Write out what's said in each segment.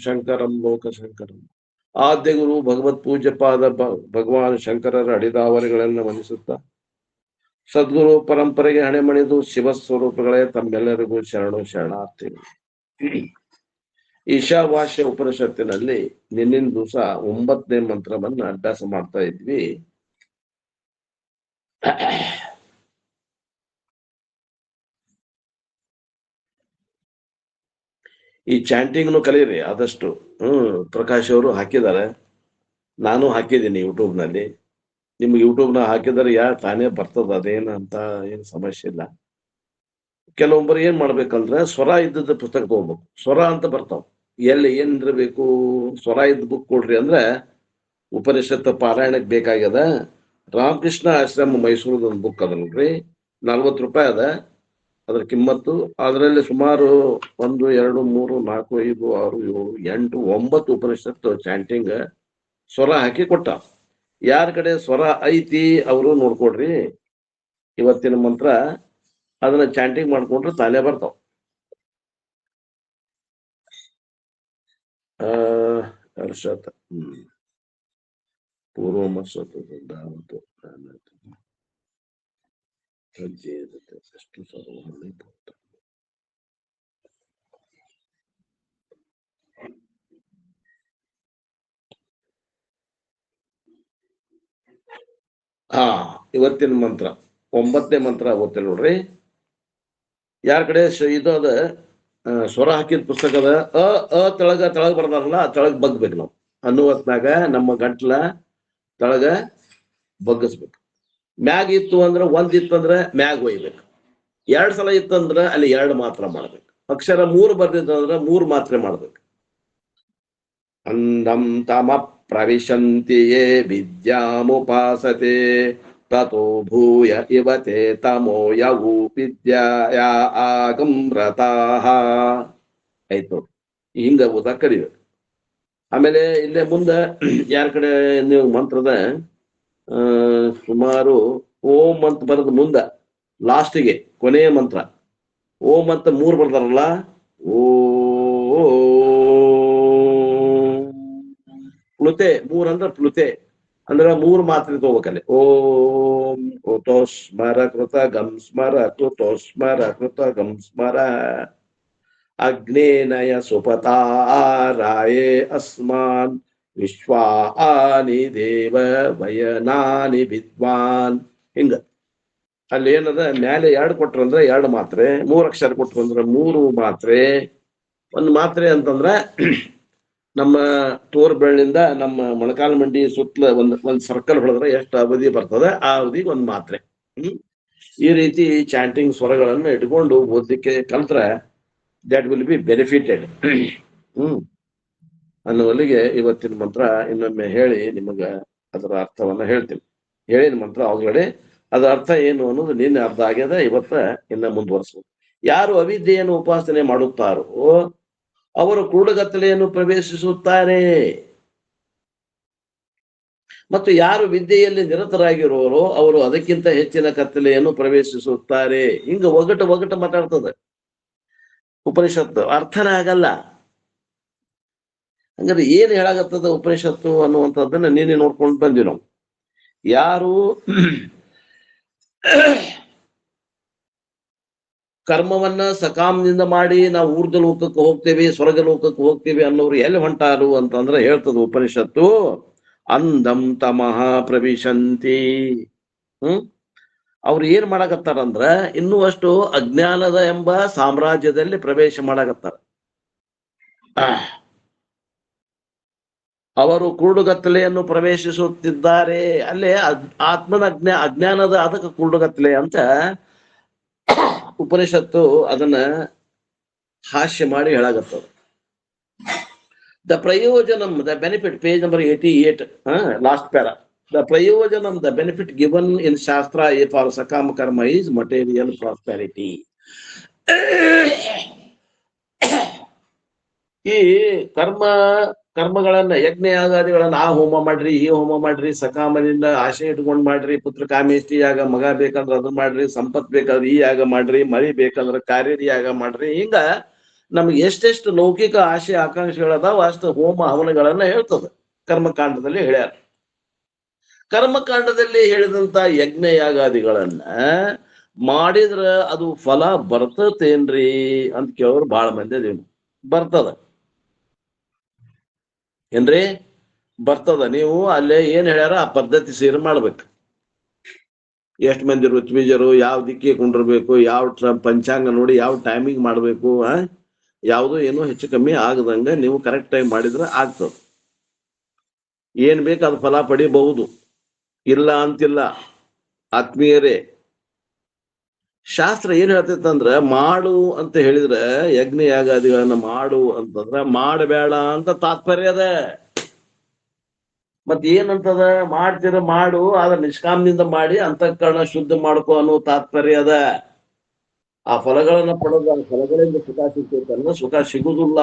ಶಂಕರಂ ಲೋಕಶಂಕರಂ. ಆದ್ಯ ಗುರು ಭಗವತ್ ಪೂಜ್ಯಪಾದ ಭಗವಾನ್ ಶಂಕರರ ಅಡಿದಾವರಿಗಳನ್ನು ವಂದಿಸುತ್ತಾ ಸದ್ಗುರು ಪರಂಪರೆಗೆ ಹಣೆ ಮಣಿದು ಶಿವಸ್ವರೂಪಗಳೇ ತಮ್ಮೆಲ್ಲರಿಗೂ ಶರಣು ಶರಣಾರ್ಥಿ. ಈಶಾವಾಸ್ಯ ಉಪನಿಷತ್ತಿನಲ್ಲಿ ನಿನ್ನಿನ ದಿವಸ 9ನೇ ಮಂತ್ರವನ್ನ ಅಭ್ಯಾಸ ಮಾಡ್ತಾ ಇದ್ವಿ. ಈ ಚಾಂಟಿಂಗ್ನು ಕಲೀರಿ ಆದಷ್ಟು. ಪ್ರಕಾಶ್ ಅವರು ಹಾಕಿದ್ದಾರೆ, ನಾನು ಹಾಕಿದ್ದೀನಿ ಯೂಟ್ಯೂಬ್ನಲ್ಲಿ. ನಿಮ್ಗೆ ಯೂಟ್ಯೂಬ್ನ ಹಾಕಿದರೆ ತಾನೇ ಬರ್ತದ, ಅದೇನು ಅಂತ ಏನು ಸಮಸ್ಯೆ ಇಲ್ಲ. ಕೆಲವೊಬ್ಬರು ಏನ್ ಮಾಡ್ಬೇಕಂದ್ರೆ ಸ್ವರ ಇದ್ದದ ಪುಸ್ತಕ ತಗೋಬೇಕು. ಸ್ವರ ಅಂತ ಬರ್ತಾವ, ಎಲ್ಲಿ ಏನಿರಬೇಕು ಸ್ವರ ಇದ್ದ ಬುಕ್ ಕೊಡ್ರಿ ಅಂದ್ರೆ ಉಪನಿಷತ್ ಪಾರಾಯಣಕ್ಕೆ ಬೇಕಾಗ್ಯದ. ರಾಮಕೃಷ್ಣ ಆಶ್ರಮ ಮೈಸೂರದ ಒಂದು ಬುಕ್ ಅದ ನೋಡ್ರಿ, 40 ರೂಪಾಯಿ ಅದ ಅದ್ರ ಕಿಮ್ಮತ್ತು. ಅದರಲ್ಲಿ ಸುಮಾರು 1, 2, 3, 4, 5, 6, 7, 8, 9 ಉಪನಿಷತ್ತು ಚಾಂಟಿಂಗ್ ಸ್ವರ ಹಾಕಿ ಕೊಟ್ಟ. ಯಾರ ಕಡೆ ಸ್ವರ ಐತಿ ಅವರು ನೋಡ್ಕೊಡ್ರಿ. ಇವತ್ತಿನ ಮಂತ್ರ ಅದನ್ನ ಚಾಂಟಿಂಗ್ ಮಾಡ್ಕೊಂಡ್ರೆ ತಾನೇ ಬರ್ತಾವ. ಅರ್ಷತ್ ಪೂರ್ವ ಮರ್ಷದ ಎಷ್ಟು ಸರ್ವಹಳ್ಳಿ ಪುಟ್ಟ. ಇವತ್ತಿನ ಮಂತ್ರ 9ನೇ ಮಂತ್ರ ಓದ್ತೇನೆ ನೋಡ್ರಿ. ಯಾರ ಕಡೆ ಇದು ಅದ ಸ್ವರ ಹಾಕಿದ ಪುಸ್ತಕ ಅದ, ತೆಳಗ ಬರ್ದಾರಲ್ಲ ತೆಳಗ್ ಬಗ್ಬೇಕು ನಾವು. ಅನ್ನುವತ್ನಾಗ ನಮ್ಮ ಗಂಟ್ಲ ತೆಳಗ ಬಗ್ಗಿಸ್ಬೇಕು. ಮ್ಯಾಗ್ ಇತ್ತು ಅಂದ್ರೆ 1 ಇತ್ತಂದ್ರೆ ಮ್ಯಾಗ್ ಒಯ್ಬೇಕು. 2 ಸಲ ಇತ್ತಂದ್ರೆ ಅಲ್ಲಿ 2 ಮಾತ್ರ ಮಾಡ್ಬೇಕು. ಅಕ್ಷರ 3 ಬರ್ದಿತ್ತಂದ್ರೆ 3 ಮಾತ್ರ ಮಾಡ್ಬೇಕು. ಅಂಧಂ ತಮ ಪ್ರವಿಶಂತಿ ಯೇ ವಿದ್ಯಾಮುಪಾಸತೆ ತತೋ ಭೂಯ ಇವತೆ ತಮೋ ಯವು ವಿದ್ಯಾಯ ಆಗಮ್ರತಾಃ. ಆಯ್ತು, ಹಿಂಗ ಓದಾ ಕಲಿಬೇಕು. ಆಮೇಲೆ ಇಲ್ಲೇ ಮುಂದೆ ಯಾರ ಕಡೆ ನೀವು ಮಂತ್ರದ ಸುಮಾರು ಓಂ ಅಂತ ಬರೆದ ಮುಂದ ಲಾಸ್ಟಿಗೆ ಕೊನೆಯ ಮಂತ್ರ ಓಂ ಅಂತ 3 ಬರ್ದಾರಲ್ಲ, ಓ ಪ್ಲುತೆ 3 ಅಂದ್ರೆ ಪ್ಲುತೆ ಅಂದ್ರೆ 3 ಮಾತ್ರ ತಗೋಬೇಕಲ್ಲಿ. ಓಂ ಕೃತೋಸ್ಮರ ಕೃತ ಗಂ ಸ್ಮರ ಕೃತೋಸ್ಮರ ಕೃತ ಗಂ ಸ್ಮರ ಅಗ್ನೇನಯ ಸುಪತಾರಾಯೇ ಅಸ್ಮಾನ್ ವಿಶ್ವಾನಿ ದೇವ ವಯನಾನಿ ವಿದ್ವಾನ್. ಹಿಂಗ ಅಲ್ಲಿ ಏನದ ಮ್ಯಾಲೆ 2 ಕೊಟ್ರು ಅಂದ್ರೆ 2 ಮಾತ್ರೆ, 3 ಅಕ್ಷರ ಕೊಟ್ರು ಅಂದ್ರೆ 3 ಮಾತ್ರೆ. 1 ಮಾತ್ರೆ ಅಂತಂದ್ರ ನಮ್ಮ ತೋರ್ ಬೆಳ್ಳಿಂದ ನಮ್ಮ ಮೊಣಕಾಲು ಮಂಡಿ ಸುತ್ತಲ ಒಂದ್ ಸರ್ಕಲ್ ಹೊಡೆದ್ರೆ ಎಷ್ಟು ಅವಧಿ ಬರ್ತದೆ ಆ ಅವಧಿಗೆ 1 ಮಾತ್ರೆ. ಈ ರೀತಿ ಚಾಂಟಿಂಗ್ ಸ್ವರಗಳನ್ನು ಇಟ್ಕೊಂಡು ಓದಲಿಕ್ಕೆ ಕಲ್ತ್ರೆ that will be benefited. ಅನ್ನುವಲ್ಲಿಗೆ ಇವತ್ತಿನ ಮಂತ್ರ ಇನ್ನೊಮ್ಮೆ ಹೇಳಿ ನಿಮಗ ಅದರ ಅರ್ಥವನ್ನ ಹೇಳ್ತೀನಿ. ಹೇಳಿದ ಮಂತ್ರ ಆಲ್ರೆಡಿ ಅದರ ಅರ್ಥ ಏನು ಅನ್ನೋದು ನಿನ್ನೆ ಅರ್ಥ ಆಗ್ಯದ. ಇವತ್ತ ಇನ್ನ ಮುಂದುವರಿಸ್ಬೋದು. ಯಾರು ಅವಿದ್ಯೆಯನ್ನು ಉಪಾಸನೆ ಮಾಡುತ್ತಾರೋ ಅವರು ಕ್ರೂಢಗತ್ತಲೆಯನ್ನು ಪ್ರವೇಶಿಸುತ್ತಾರೆ, ಮತ್ತು ಯಾರು ವಿದ್ಯೆಯಲ್ಲಿ ನಿರತರಾಗಿರೋರೋ ಅವರು ಅದಕ್ಕಿಂತ ಹೆಚ್ಚಿನ ಕತ್ತಲೆಯನ್ನು ಪ್ರವೇಶಿಸುತ್ತಾರೆ. ಹಿಂಗ ಒಗಟು ಮಾತಾಡ್ತದೆ ಉಪನಿಷತ್ತು, ಅರ್ಥನೇ ಆಗಲ್ಲ. ಹಂಗಾದ್ರೆ ಏನ್ ಹೇಳಾಗತ್ತದ ಉಪನಿಷತ್ತು ಅನ್ನುವಂಥದ್ದನ್ನ ನೀನೆ ನೋಡ್ಕೊಂಡು ಬಂದ್ವಿ ನಾವು. ಯಾರು ಕರ್ಮವನ್ನ ಸಕಾಮದಿಂದ ಮಾಡಿ ನಾವು ಊರ್ಧ್ವ ಲೋಕಕ್ಕೆ ಹೋಗ್ತೇವೆ, ಸ್ವರ್ಗ ಲೋಕಕ್ಕೆ ಹೋಗ್ತೇವೆ ಅನ್ನೋರು ಎಲ್ಲಿ ಹೊಂಟಾರು ಅಂತಂದ್ರೆ ಹೇಳ್ತದ ಉಪನಿಷತ್ತು, ಅಂಧಂ ತಮಃ ಪ್ರವಿಶಂತಿ. ಅವ್ರು ಏನ್ ಮಾಡಾಕತ್ತಾರಂದ್ರ ಇನ್ನೂ ಅಷ್ಟು ಅಜ್ಞಾನದ ಎಂಬ ಸಾಮ್ರಾಜ್ಯದಲ್ಲಿ ಪ್ರವೇಶ ಮಾಡಾಕತ್ತಾರ. ಅವರು ಕುರುಡುಗತ್ತಲೆಯನ್ನು ಪ್ರವೇಶಿಸುತ್ತಿದ್ದಾರೆ. ಅಲ್ಲೇ ಆತ್ಮನ ಅಜ್ಞಾನದ ಅದಕ್ಕೆ ಕುರುಡುಗತ್ತಲೆ ಅಂತ ಉಪನಿಷತ್ತು ಅದನ್ನ ಹಾಸ್ಯ ಮಾಡಿ ಹೇಳಾಗತ್ತದ. ದ ಪ್ರಯೋಜನಂ the benefit, page number 88, last para. The prayojanam, the benefit given in Shastra for Sakama Karma is material prosperity. ಈ ಕರ್ಮಗಳನ್ನ ಯಜ್ಞ ಯಾಗಾದಿಗಳನ್ನ ಆ ಹೋಮ ಮಾಡ್ರಿ, ಈ ಹೋಮ ಮಾಡ್ರಿ, ಸಕಾಮದಿಂದ ಆಶೆ ಇಟ್ಕೊಂಡ್ ಮಾಡ್ರಿ, ಪುತ್ರ ಕಾಮೇಷ್ಟಿ ಯಾಗ, ಮಗ ಬೇಕಂದ್ರೆ ಅದನ್ನ ಮಾಡ್ರಿ, ಸಂಪತ್ ಬೇಕಾದ್ರೆ ಈ ಯಾಗ ಮಾಡ್ರಿ, ಮರಿ ಬೇಕಂದ್ರೆ ಕಾರ್ಯದ ಯಾಗ ಮಾಡ್ರಿ. ಹಿಂಗ ನಮ್ಗೆ ಎಷ್ಟೆಷ್ಟು ಲೌಕಿಕ ಆಶೆ ಆಕಾಂಕ್ಷೆಗಳದಾವ ಅಷ್ಟು ಹೋಮ ಹವನಗಳನ್ನ ಹೇಳ್ತದೆ ಕರ್ಮಕಾಂಡದಲ್ಲಿ ಹೇಳ್ಯಾರ. ಕರ್ಮಕಾಂಡದಲ್ಲಿ ಹೇಳಿದಂತ ಯಜ್ಞ ಯಾಗಾದಿಗಳನ್ನ ಮಾಡಿದ್ರ ಅದು ಫಲ ಬರ್ತತೇನ್ರಿ ಅಂತ ಕೇಳೋರು ಬಹಳ ಮಂದಿ ಅದೀವಿ. ಬರ್ತದ ಏನ್ರಿ? ಬರ್ತದ. ನೀವು ಅಲ್ಲೇ ಏನ್ ಹೇಳ್ಯಾರ ಆ ಪದ್ಧತಿ ಸೇರಿ ಮಾಡ್ಬೇಕು. ಎಷ್ಟು ಮಂದಿ ಋತ್ವಿಜರು, ಯಾವ ದಿಕ್ಕಿಗೆ ಕುಂಡಿರ್ಬೇಕು, ಯಾವ ಪಂಚಾಂಗ ನೋಡಿ ಯಾವ ಟೈಮಿಂಗ್ ಮಾಡ್ಬೇಕು, ಯಾವುದು ಏನೋ ಹೆಚ್ಚು ಕಮ್ಮಿ ಆಗದಂಗ ನೀವು ಕರೆಕ್ಟ್ ಟೈಮ್ ಮಾಡಿದ್ರೆ ಆಗ್ತದ. ಏನ್ ಬೇಕು ಅದು ಫಲ ಪಡಿಬಹುದು, ಇಲ್ಲ ಅಂತಿಲ್ಲ ಆತ್ಮೀಯರೇ. ಶಾಸ್ತ್ರ ಏನ್ ಹೇಳ್ತೈತಂದ್ರ ಮಾಡು ಅಂತ ಹೇಳಿದ್ರೆ ಯಜ್ಞ ಯಾಗಾದಿಗಳನ್ನ ಮಾಡು ಅಂತಂದ್ರ ಮಾಡಬೇಡ ಅಂತ ತಾತ್ಪರ್ಯ ಅದ. ಮತ್ ಏನಂತದ? ಮಾಡ್ತಿರ ಮಾಡು, ಆದ್ರೆ ನಿಷ್ಕಾಮದಿಂದ ಮಾಡಿ ಅಂತಃಕರಣ ಶುದ್ಧ ಮಾಡ್ಕೋ ಅನ್ನೋ ತಾತ್ಪರ್ಯ ಅದ. ಆ ಫಲಗಳನ್ನ ಪಡೆದ ಫಲಗಳಿಂದ ಸುಖ ಸಿಗ್ತೈತಲ್ಲ, ಸುಖ ಸಿಗುದಿಲ್ಲ.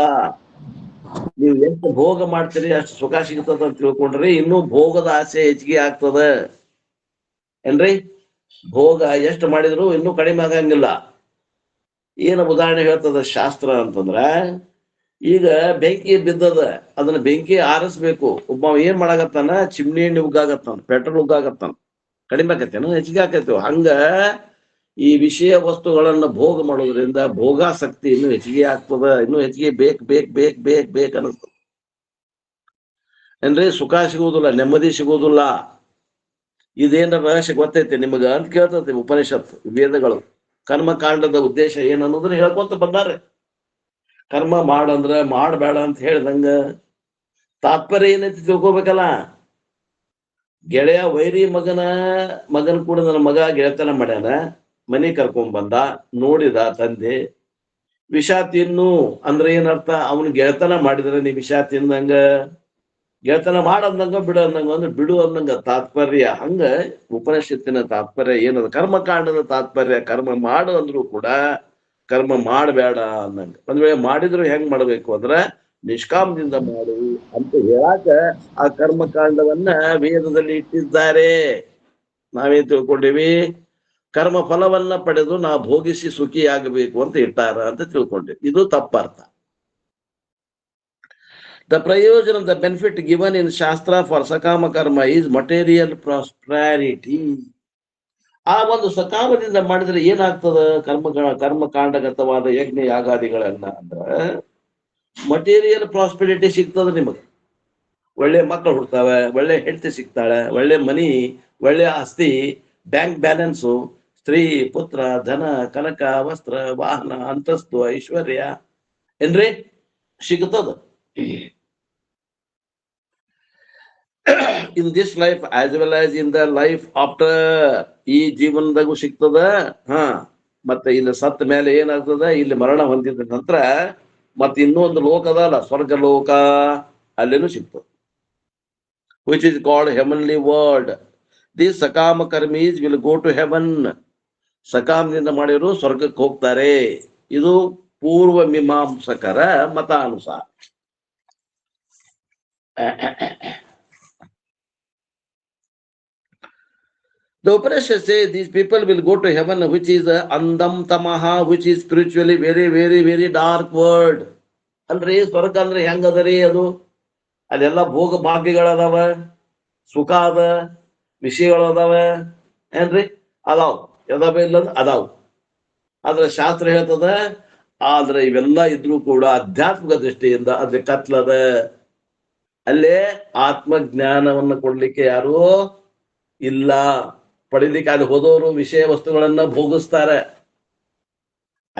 ನೀವು ಎಷ್ಟು ಭೋಗ ಮಾಡ್ತೀರಿ ಅಷ್ಟು ಸುಖ ಸಿಗ್ತದ ಅಂತ ತಿಳ್ಕೊಂಡ್ರಿ ಇನ್ನೂ ಭೋಗದ ಆಸೆ ಹೆಚ್ಚಿಗೆ ಆಗ್ತದ ಏನ್ರಿ? ಭೋಗ ಎಷ್ಟು ಮಾಡಿದ್ರು ಇನ್ನೂ ಕಡಿಮೆ ಆಗಂಗಿಲ್ಲ. ಏನು ಉದಾಹರಣೆ ಹೇಳ್ತದ ಶಾಸ್ತ್ರ ಅಂತಂದ್ರ, ಈಗ ಬೆಂಕಿ ಬಿದ್ದದ, ಅದನ್ನ ಬೆಂಕಿ ಆರಿಸ್ಬೇಕು. ಒಬ್ಬ ಏನ್ ಮಾಡಾಕತ್ತಾನ? ಚಿಮ್ನಿ ಎಣ್ಣೆ ಉಗ್ಗಾಗತ್ತಾನ, ಪೆಟ್ರೋಲ್ ಉಗ್ಗಾಗತ್ತಾನ. ಕಡಿಮೆ ಆಕತ್ತೇನು ಹೆಚ್ಚಿಗೆ ಆಕೈತಿ? ಹಂಗ ಈ ವಿಷಯ ವಸ್ತುಗಳನ್ನ ಭೋಗ ಮಾಡೋದ್ರಿಂದ ಭೋಗಾಸಕ್ತಿ ಇನ್ನೂ ಹೆಚ್ಚಿಗೆ ಆಗ್ತದ. ಇನ್ನೂ ಹೆಚ್ಚಿಗೆ ಬೇಕ್ ಬೇಕ್ ಬೇಕ್ ಬೇಕ್ ಬೇಕ್ ಅನಿಸ್ತದ ಏನ್ರಿ? ಸುಖ ಸಿಗುವುದಿಲ್ಲ, ನೆಮ್ಮದಿ ಸಿಗುವುದಿಲ್ಲ. ಇದೇನ ರಹಸ್ಯ ಗೊತ್ತೈತಿ ನಿಮಗ ಅಂತ ಕೇಳ್ತೈತಿ ಉಪನಿಷತ್ ವೇದಗಳು. ಕರ್ಮಕಾಂಡದ ಉದ್ದೇಶ ಏನನ್ನೋದನ್ನ ಹೇಳ್ಕೊಂತ ಬಂದಾರೆ. ಕರ್ಮ ಮಾಡಂದ್ರ ಮಾಡಬೇಡ ಅಂತ ಹೇಳ್ದಂಗ ತಾತ್ಪರ್ಯ ಏನೈತಿ ತಿಳ್ಕೊಬೇಕಲ್ಲ. ಗೆಳೆಯ ವೈರಿ ಮಗನ ಕೂಡ ನನ್ನ ಮಗ ಗೆಳೆತನ ಮಾಡ್ಯಾನ, ಮನಿ ಕರ್ಕೊಂಡ್ ಬಂದ, ನೋಡಿದ ತಂದೆ, ವಿಷ ತಿನ್ನು ಅಂದ್ರೆ ಏನರ್ಥ? ಅವನು ಗೆಳೆತನ ಮಾಡಿದ್ರೆ ನೀ ವಿಷ ತಿಂದಂಗ, ಗೆಳೆತನ ಮಾಡಂದಂಗ ಬಿಡು ಅಂದಂಗ, ಅಂದ್ರೆ ಬಿಡು ಅಂದಂಗ ತಾತ್ಪರ್ಯ. ಹಂಗ ಉಪನಿಷತ್ತಿನ ತಾತ್ಪರ್ಯ ಏನದ? ಕರ್ಮಕಾಂಡದ ತಾತ್ಪರ್ಯ ಕರ್ಮ ಮಾಡು ಅಂದ್ರು ಕೂಡ ಕರ್ಮ ಮಾಡಬೇಡ ಅಂದಂಗ. ಒಂದ್ ವೇಳೆ ಮಾಡಿದ್ರು ಹೆಂಗ್ ಮಾಡ್ಬೇಕು ಅಂದ್ರೆ ನಿಷ್ಕಾಮದಿಂದ ಮಾಡು ಅಂತ ಹೇಳಾಕ ಆ ಕರ್ಮಕಾಂಡವನ್ನ ವೇದದಲ್ಲಿ ಇಟ್ಟಿದ್ದಾರೆ. ನಾವೇನ್ ತಿಳ್ಕೊಂಡಿವಿ? ಕರ್ಮ ಫಲವನ್ನ ಪಡೆದು ನಾ ಭೋಗಿಸಿ ಸುಖಿಯಾಗಬೇಕು ಅಂತ ಇಟ್ಟಾರ ಅಂತ ತಿಳ್ಕೊಂಡಿವಿ. ಇದು ತಪ್ಪರ್ಥ. The prayojan, the benefit given in Shastra for Sakama Karma is material prosperity. ಆ ಒಂದು ಸಕಾಮದಿಂದ ಮಾಡಿದ್ರೆ ಏನಾಗ್ತದ? ಕರ್ಮಕಾಂಡಗತವಾದ ಯಜ್ಞ ಯಾಗಾದಿಗಳನ್ನ ಅಂದ್ರ ಮಟೀರಿಯಲ್ ಪ್ರಾಸ್ಪೆರಿಟಿ ಸಿಗ್ತದ ನಿಮಗೆ. ಒಳ್ಳೆ ಮಕ್ಕಳು ಹುಡ್ತಾವೆ, ಒಳ್ಳೆ ಹೆಂಡತಿ ಸಿಗ್ತಾಳೆ, ಒಳ್ಳೆ ಮನಿ, ಒಳ್ಳೆ ಆಸ್ತಿ, ಬ್ಯಾಂಕ್ ಬ್ಯಾಲೆನ್ಸು, ಸ್ತ್ರೀ, ಪುತ್ರ, ಧನ, ಕನಕ, ವಸ್ತ್ರ, ವಾಹನ, ಅಂತಸ್ತು, ಐಶ್ವರ್ಯ ಏನ್ರಿ ಸಿಗ್ತದ. In this life as well as in the life after. ಈ ಜೀವನದಾಗೂ ಸಿಗ್ತದ. ಮತ್ತೆ ಇಲ್ಲಿ ಸತ್ತ ಮೇಲೆ ಏನಾಗ್ತದ? ಇಲ್ಲಿ ಮರಣ ಹೊಂದಿದ ನಂತರ ಮತ್ತೆ ಇನ್ನೊಂದು ಲೋಕ ಅದಲ್ಲ, ಸ್ವರ್ಗ ಲೋಕ, ಅಲ್ಲೇನು ಸಿಗ್ತದ. Which is called heavenly world. These ಸಕಾಮ ಕರ್ಮೀಸ್ ವಿಲ್ ಗೋ ಟು ಹೆವನ್. ಸಕಾಮದಿಂದ ಮಾಡಿದ್ರು ಸ್ವರ್ಗಕ್ಕೆ ಹೋಗ್ತಾರೆ. ಇದು ಪೂರ್ವ ಮೀಮಾಂಸಕರ ಮತಾನುಸಾರ. The Upanishad says these people will go to heaven, which is Andam Tamaha, which is spiritually very, very, very dark world. ಅಲ್ರಿ ಸ್ವರ್ಗ ಅಂದ್ರೆ ಹೆಂಗದರಿ? ಅದು ಅಲ್ಲೆಲ್ಲ ಭೋಗ ಭಾಗ್ಯಗಳದಾವ, ಸುಖ ಅದ, ವಿಷಯಗಳದಾವ ಏನ್ರಿ? ಅದಾವ್. ಯದಾವ ಇಲ್ಲ ಅದಾವ್. ಆದ್ರೆ ಶಾಸ್ತ್ರ ಹೇಳ್ತದ, ಆದ್ರೆ ಇವೆಲ್ಲ ಇದ್ರೂ ಕೂಡ ಆಧ್ಯಾತ್ಮಿಕ ದೃಷ್ಟಿಯಿಂದ ಅದ್ರ ಕತ್ಲದ. ಅಲ್ಲೇ ಆತ್ಮಜ್ಞಾನವನ್ನ ಕೊಡ್ಲಿಕ್ಕೆ ಯಾರು ಇಲ್ಲ. ಪಡಿಲಿಕ್ಕೆ ಅಲ್ಲಿ ಹೋದವರು ವಿಷಯ ವಸ್ತುಗಳನ್ನ ಭೋಗಿಸ್ತಾರೆ.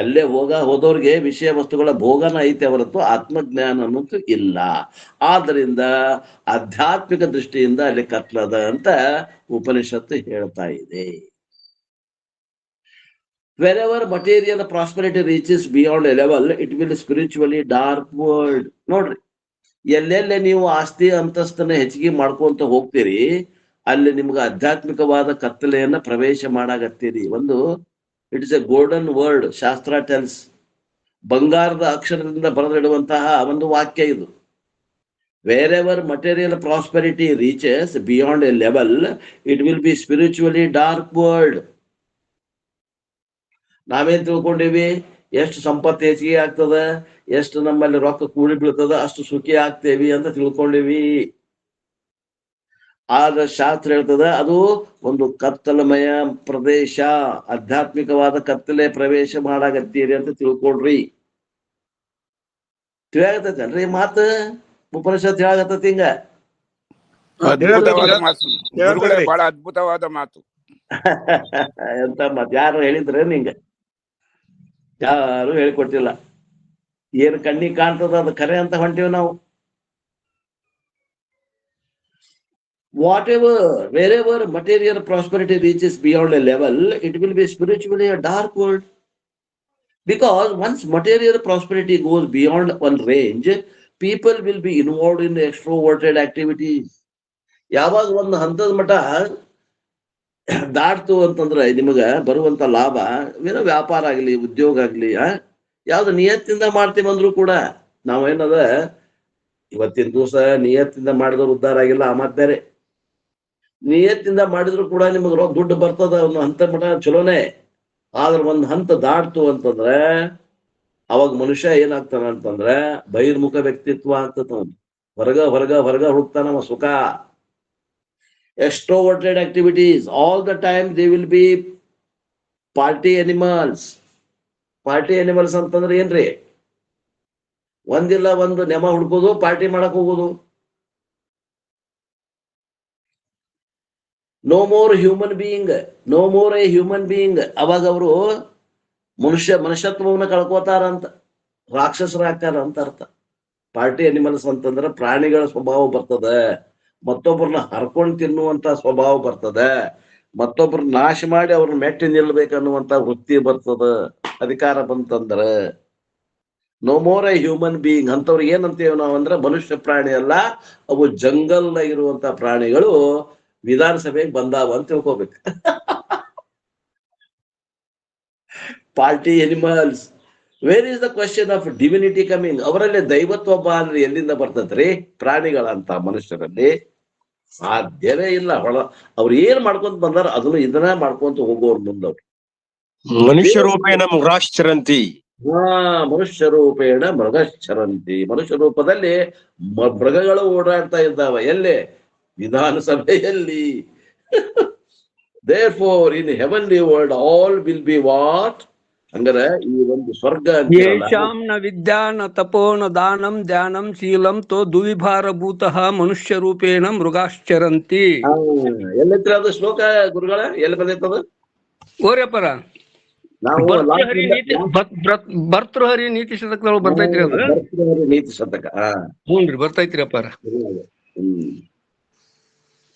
ಅಲ್ಲೇ ಹೋದವ್ರಿಗೆ ವಿಷಯ ವಸ್ತುಗಳ ಭೋಗನ ಐತೆ ಹೊರತು ಆತ್ಮಜ್ಞಾನ ಅನ್ನೋದು ಇಲ್ಲ. ಆದ್ರಿಂದ ಆಧ್ಯಾತ್ಮಿಕ ದೃಷ್ಟಿಯಿಂದ ಅಲ್ಲಿ ಕತ್ಲದ ಅಂತ ಉಪನಿಷತ್ತು ಹೇಳ್ತಾ ಇದೆ. Wherever material prosperity reaches beyond a level, it will spiritually dark world. ನೋಡ್ರಿ, ಎಲ್ಲೆಲ್ಲೇ ನೀವು ಆಸ್ತಿ ಅಂತಸ್ತನ್ನ ಹೆಚ್ಚಿಗೆ ಮಾಡ್ಕೊಂತ ಹೋಗ್ತೀರಿ, ಅಲ್ಲಿ ನಿಮ್ಗೆ ಆಧ್ಯಾತ್ಮಿಕವಾದ ಕತ್ತಲೆಯನ್ನ ಪ್ರವೇಶ ಮಾಡಾಕತ್ತೀರಿ. ಒಂದು it is a golden word. ಶಾಸ್ತ್ರ ಟೆಲ್ಸ್, ಬಂಗಾರದ ಅಕ್ಷರದಿಂದ ಬರೆದಿಡುವಂತಹ ಒಂದು ವಾಕ್ಯ ಇದು. Wherever material prosperity reaches beyond a level, it will be spiritually dark world. ನಾವೇನ್ ತಿಳ್ಕೊಂಡಿವಿ? ಎಷ್ಟು ಸಂಪತ್ತು ಹೆಚ್ಚಿಗೆ ಆಗ್ತದ, ಎಷ್ಟು ನಮ್ಮಲ್ಲಿ ರೊಕ್ಕ ಕೂಡಿ ಬೀಳ್ತದ, ಅಷ್ಟು ಸುಖಿ ಆಗ್ತೇವಿ ಅಂತ ತಿಳ್ಕೊಂಡಿವಿ. ಆದ್ರೆ ಶಾಸ್ತ್ರ ಹೇಳ್ತದ ಅದು ಒಂದು ಕತ್ತಲಮಯ ಪ್ರದೇಶ, ಆಧ್ಯಾತ್ಮಿಕವಾದ ಕತ್ತಲೆ ಪ್ರವೇಶ ಮಾಡಾಕತ್ತೀರಿ ಅಂತ ತಿಳ್ಕೊಡ್ರಿ. ತಿಳಿಯಾಗತ್ತಲ್ರಿ ಮಾತು? ಉಪನಿಷತ್ ಹೇಳಾಗತ್ತತಿ ಹಿಂಗ. ಅದ್ಭುತವಾದ ಮಾತು ಗುರುಗಳೇ, ಬಹಳ ಅದ್ಭುತವಾದ ಮಾತು. ಎಂತ ಮಾತು? ಯಾರು ಹೇಳಿದ್ರೆ ನಿಂಗ? ಯಾರು ಹೇಳಿಕೊಟ್ಟಿಲ್ಲ. ಏನ್ ಕಣ್ಣಿಗೆ ಕಾಣ್ತದ ಅದು ಖರೆ ಅಂತ ಹೊಂಟಿವಿ ನಾವು. Whatever, wherever material prosperity reaches beyond a level, it will be spiritually a dark world. Because once material prosperity goes beyond one range, people will be involved in extroverted activities. ಯಾವಾಗ ಒಂದು ಹಂತದ ಮಟ್ಟ ದಾಟ್ತು ಅಂತಂದ್ರೆ ನಿಮಗ ಬರುವಂತ ಲಾಭ ಏನೋ ವ್ಯಾಪಾರ ಆಗ್ಲಿ, ಉದ್ಯೋಗ ಆಗ್ಲಿ, ಯಾವ್ದು ನಿಯತ್ತಿಂದ ಮಾಡ್ತೀವಂದ್ರು ಕೂಡ ನಾವೇನದ ಇವತ್ತಿನ ದಿವಸ ನಿಯತ್ತಿಂದ ಮಾಡಿದ್ರು ಉದ್ಧಾರ ಆಗಿಲ್ಲ, ಆ ಮಾತ್ ಬೇರೆ. ನಿಯತ್ತಿಂದ ಮಾಡಿದ್ರು ಕೂಡ ನಿಮಗ ದುಡ್ಡು ಬರ್ತದ ಒಂದು ಹಂತ ಮಟ ಚಲೋನೆ. ಆದ್ರೆ ಒಂದ್ ಹಂತ ದಾಟ್ತು ಅಂತಂದ್ರೆ ಅವಾಗ ಮನುಷ್ಯ ಏನಾಗ್ತಾನ ಅಂತಂದ್ರೆ ಬಹಿರ್ಮುಖ ವ್ಯಕ್ತಿತ್ವ ಆಗ್ತದ. ಹೊರಗ ಹೊರಗ ಹೊರಗ ಹುಡುಕ್ತಾನ ಸುಖ. Extroverted activities, all the time they will be party animals. Party animals ಅಂತಂದ್ರೆ ಏನ್ರಿ? ಒಂದಿಲ್ಲ ಒಂದು ನೆಮ ಹುಡ್ಕೋದು, ಪಾರ್ಟಿ ಮಾಡಕ್ ಹೋಗೋದು. No more human being, no more a human being. ಅವಾಗ ಅವರು ಮನುಷ್ಯತ್ವವನ್ನು ಕಳ್ಕೋತಾರಂತ, ರಾಕ್ಷಸರಾಗ್ತಾರ ಅಂತ ಅರ್ಥ. ಪಾರ್ಟಿ ಅನಿಮಲ್ಸ್ ಅಂತಂದ್ರೆ ಪ್ರಾಣಿಗಳ ಸ್ವಭಾವ ಬರ್ತದ, ಮತ್ತೊಬ್ಬರನ್ನ ಹರ್ಕೊಂಡ್ ತಿನ್ನುವಂತ ಸ್ವಭಾವ ಬರ್ತದ, ಮತ್ತೊಬ್ರ ನಾಶ ಮಾಡಿ ಅವ್ರನ್ನ ಮೆಟ್ಟಿ ನಿಲ್ಬೇಕನ್ನುವಂತ ವೃತ್ತಿ ಬರ್ತದ. ಅಧಿಕಾರ ಬಂತಂದ್ರ no more a human being. ಅಂತವ್ರಿಗೆ ಏನಂತೇವೆ ನಾವು ಅಂದ್ರೆ ಮನುಷ್ಯ ಪ್ರಾಣಿ ಅಲ್ಲ, ಅವು ಜಂಗಲ್ ಇರುವಂತ ಪ್ರಾಣಿಗಳು ವಿಧಾನಸಭೆಗೆ ಬಂದಾವ ಅಂತ ತಿಳ್ಕೊಬೇಕು. Party animals. Where is the question of divinity coming? ಅವರಲ್ಲಿ ದೈವತ್ವ ಒಬ್ಬ ಅಂದ್ರೆ ಎಲ್ಲಿಂದ ಬರ್ತದ್ರಿ? ಪ್ರಾಣಿಗಳಂತ ಮನುಷ್ಯರಲ್ಲಿ ಸಾಧ್ಯವೇ ಇಲ್ಲ. ಅವ್ರು ಏನ್ ಮಾಡ್ಕೊಂತ ಬಂದಾರ ಅದನ್ನು ಇದನ್ನ ಮಾಡ್ಕೊಂತ ಹೋಗೋರು ಮುಂದವ್ರು. ಮನುಷ್ಯ ರೂಪೇಣ ಮೃಗಾಶ್ಚರಂತಿ. ಮನುಷ್ಯ ರೂಪೇಣ ಮೃಗಶ್ಚರಂತಿ. ಮನುಷ್ಯ ರೂಪದಲ್ಲಿ ಮೃಗಗಳು ಓಡಾಡ್ತಾ ಇದ್ದಾವ. ಎಲ್ಲಿ? ವಿಧಾನಸಭೆಯಲ್ಲಿ. Therefore in heavenly world all will be what? ಹಂಗಾರೆ ಈ ಒಂದು ಸ್ವರ್ಗ ಯೇಷಾಂ ನ ವಿದ್ಯಾ ನ ತಪೋ ನ ದಾನಂ ಧ್ಯಾನಂ ಶೀಲಂ ತೋ ದ್ವಿಭಾರಭೂತಃ ಮನುಷ್ಯ ರೂಪೇಣ ಮೃಗಾಶ್ಚರಂತಿ. ಎಲ್ಲೈತ್ರಿ ಅದು ಶ್ಲೋಕ ಗುರುಗಳ? ಎಲ್ಲಿ ಬಂದೈತದ? ಓರ್ಯಪರ ಭರ್ತೃಹರಿ ನೀತಿ ಶತಕದೊಳಗೆ ಬರ್ತೈತ್ರಿ ಅದು. ನೀತಿ ಶತಕ. ಹ್ಞೂನ್ರಿ, ಬರ್ತೈತ್ರಿ ಅಪಾರ.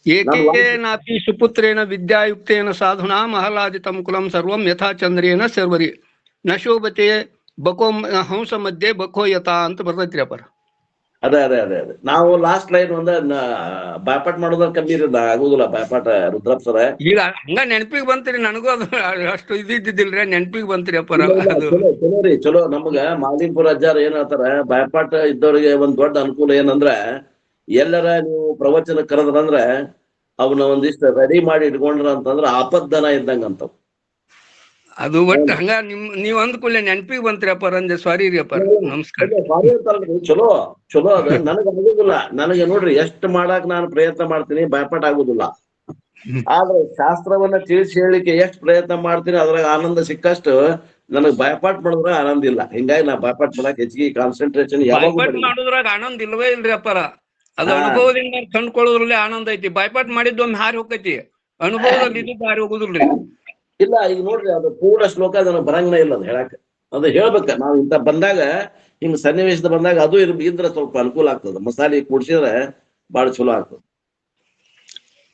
ಏಕೇನಾಪಿ ಸುಪುತ್ರೇಣ ವಿದ್ಯಾಯುಕ್ತೇನ ಸಾಧುನಾ ಮಹಲಾದಿತಂ ಕುಲಂ ಸರ್ವಂ ಯಥಾ ಚಂದ್ರೇನ ಸರ್ವರಿ ನ ಶೋಭತೆ ಬಕೋ ಹಂಸ ಮಧ್ಯೆ ಬಕೋ ಯಥಾ ಅಂತ ಬರ್ತೈತ್ರಿ ಅಪಾರ. ಅದೇ ಅದೇ ಅದೇ ಅದೇ ನಾವು ಲಾಸ್ಟ್ ಲೈನ್ ಒಂದ ಬಾಯ್ಪಾಟ್ ಮಾಡೋದ್ರ ಕಮ್ಮಿ ಆಗುದಿಲ್ಲ. ಬಾಯ್ಪಾಟ ರುದ್ರಪ್ಪ ಸರ ಈಗ ಹಂಗ ನೆನಪಿಗೆ ಬಂತ್ರಿ. ನನಗೂ ಅದು ಅಷ್ಟು ಇದ್ದಿದ್ದಿಲ್ರಿ, ನೆನಪಿಗೆ ಬಂತ್ರಿ ಅಪಾರ. ಚಲೋ ರೀ, ಚಲೋ. ನಮ್ಗ ಮಾಲಿಂಪುರ ಅಜ್ಜಾರ ಏನ್ ಹೇಳ್ತಾರ, ಬಾಯ್ಪಾಟ ಇದ್ದವ್ರಿಗೆ ಒಂದ್ ದೊಡ್ಡ ಅನುಕೂಲ ಏನಂದ್ರ ಎಲ್ಲರ ನೀವು ಪ್ರವಚನ ಕರೆದ್ರಂದ್ರ ಅವನ್ನ ಒಂದಿಷ್ಟು ರೆಡಿ ಮಾಡಿ ಇಟ್ಕೊಂಡ್ರ ಅಂತಂದ್ರ ಆಪದ್ದನ ಇದ್ದಂಗ ಅಂತವ್. ಅದು ಒಟ್ಟು ಹಂಗ ನೀವ್ ಅಂದ್ಕೂಡ್ಲೆ ನೆನಪಿಗೆ ಬಂತ್ರಿ ಅಪ್ಪಾರ ಅಂದೆ. ಸಾರಿ ರೀ ಅಪ್ಪಾರ, ನಮಸ್ಕಾರ. ಚಲೋ ಚಲೋ ಅದ. ನನಗ ಆಗುದಿಲ್ಲ. ನನಗೆ ನೋಡ್ರಿ ಎಷ್ಟು ಮಾಡಾಕ್ ನಾನು ಪ್ರಯತ್ನ ಮಾಡ್ತೀನಿ, ಬಾಯ್ಪಾಟ್ ಆಗುದಿಲ್ಲ. ಆದ್ರೆ ಶಾಸ್ತ್ರವನ್ನ ತಿಳಿಸಿ ಹೇಳಿಕೆ ಎಷ್ಟು ಪ್ರಯತ್ನ ಮಾಡ್ತೀನಿ, ಅದ್ರಾಗ ಆನಂದ ಸಿಕ್ಕಷ್ಟು ನನಗ್ ಬಾಯ್ಪಾಟ್ ಮಾಡಿದ್ರ ಆನಂದ ಇಲ್ಲ. ಹಿಂಗಾಗಿ ನಾ ಬಾಯ್ಪಾಟ್ ಮಾಡಕ್ ಹೆಚ್ಚಿಗೆ ಕಾನ್ಸಂಟ್ರೇಷನ್ ಮಾಡೋದ್ರಾಗ ಆನಂದ ಇಲ್ವೇ ಇಲ್ರಿ ಅಪ್ಪಾರ. ಅದು ಅನುಭವದಿಂದ ಕಂಡ್ಕೊಳ್ಳೋದ್ರಲ್ಲಿ ಆನಂದ ಐತಿ. ಬಾಯ್ಪಾಟ್ ಮಾಡಿದ್ದು ಹಾರಿ ಹೋಗೈತಿ, ಅನುಭವದಲ್ಲಿ ಇದು ಹಾರಿ ಹೋಗುದಿಲ್ರಿ. ಇಲ್ಲ ಈಗ ನೋಡ್ರಿ, ಅದು ಪೂರ ಶ್ಲೋಕ ನನಗೆ ಬರಂಗನೇ ಇಲ್ಲ ಅದು ಹೇಳಕ್. ಅದು ಹೇಳ್ಬೇಕ ನಾವ್ ಇಂತ ಬಂದಾಗ, ಹಿಂಗ್ ಸನ್ನಿವೇಶದ ಬಂದಾಗ ಅದು ಇದ್ರೆ ಸ್ವಲ್ಪ ಅನುಕೂಲ ಆಗ್ತದ. ಮಸಾಲೆ ಕೂಡ್ಸಿದ್ರೆ ಬಾಳ ಚಲೋ ಆಗ್ತದ.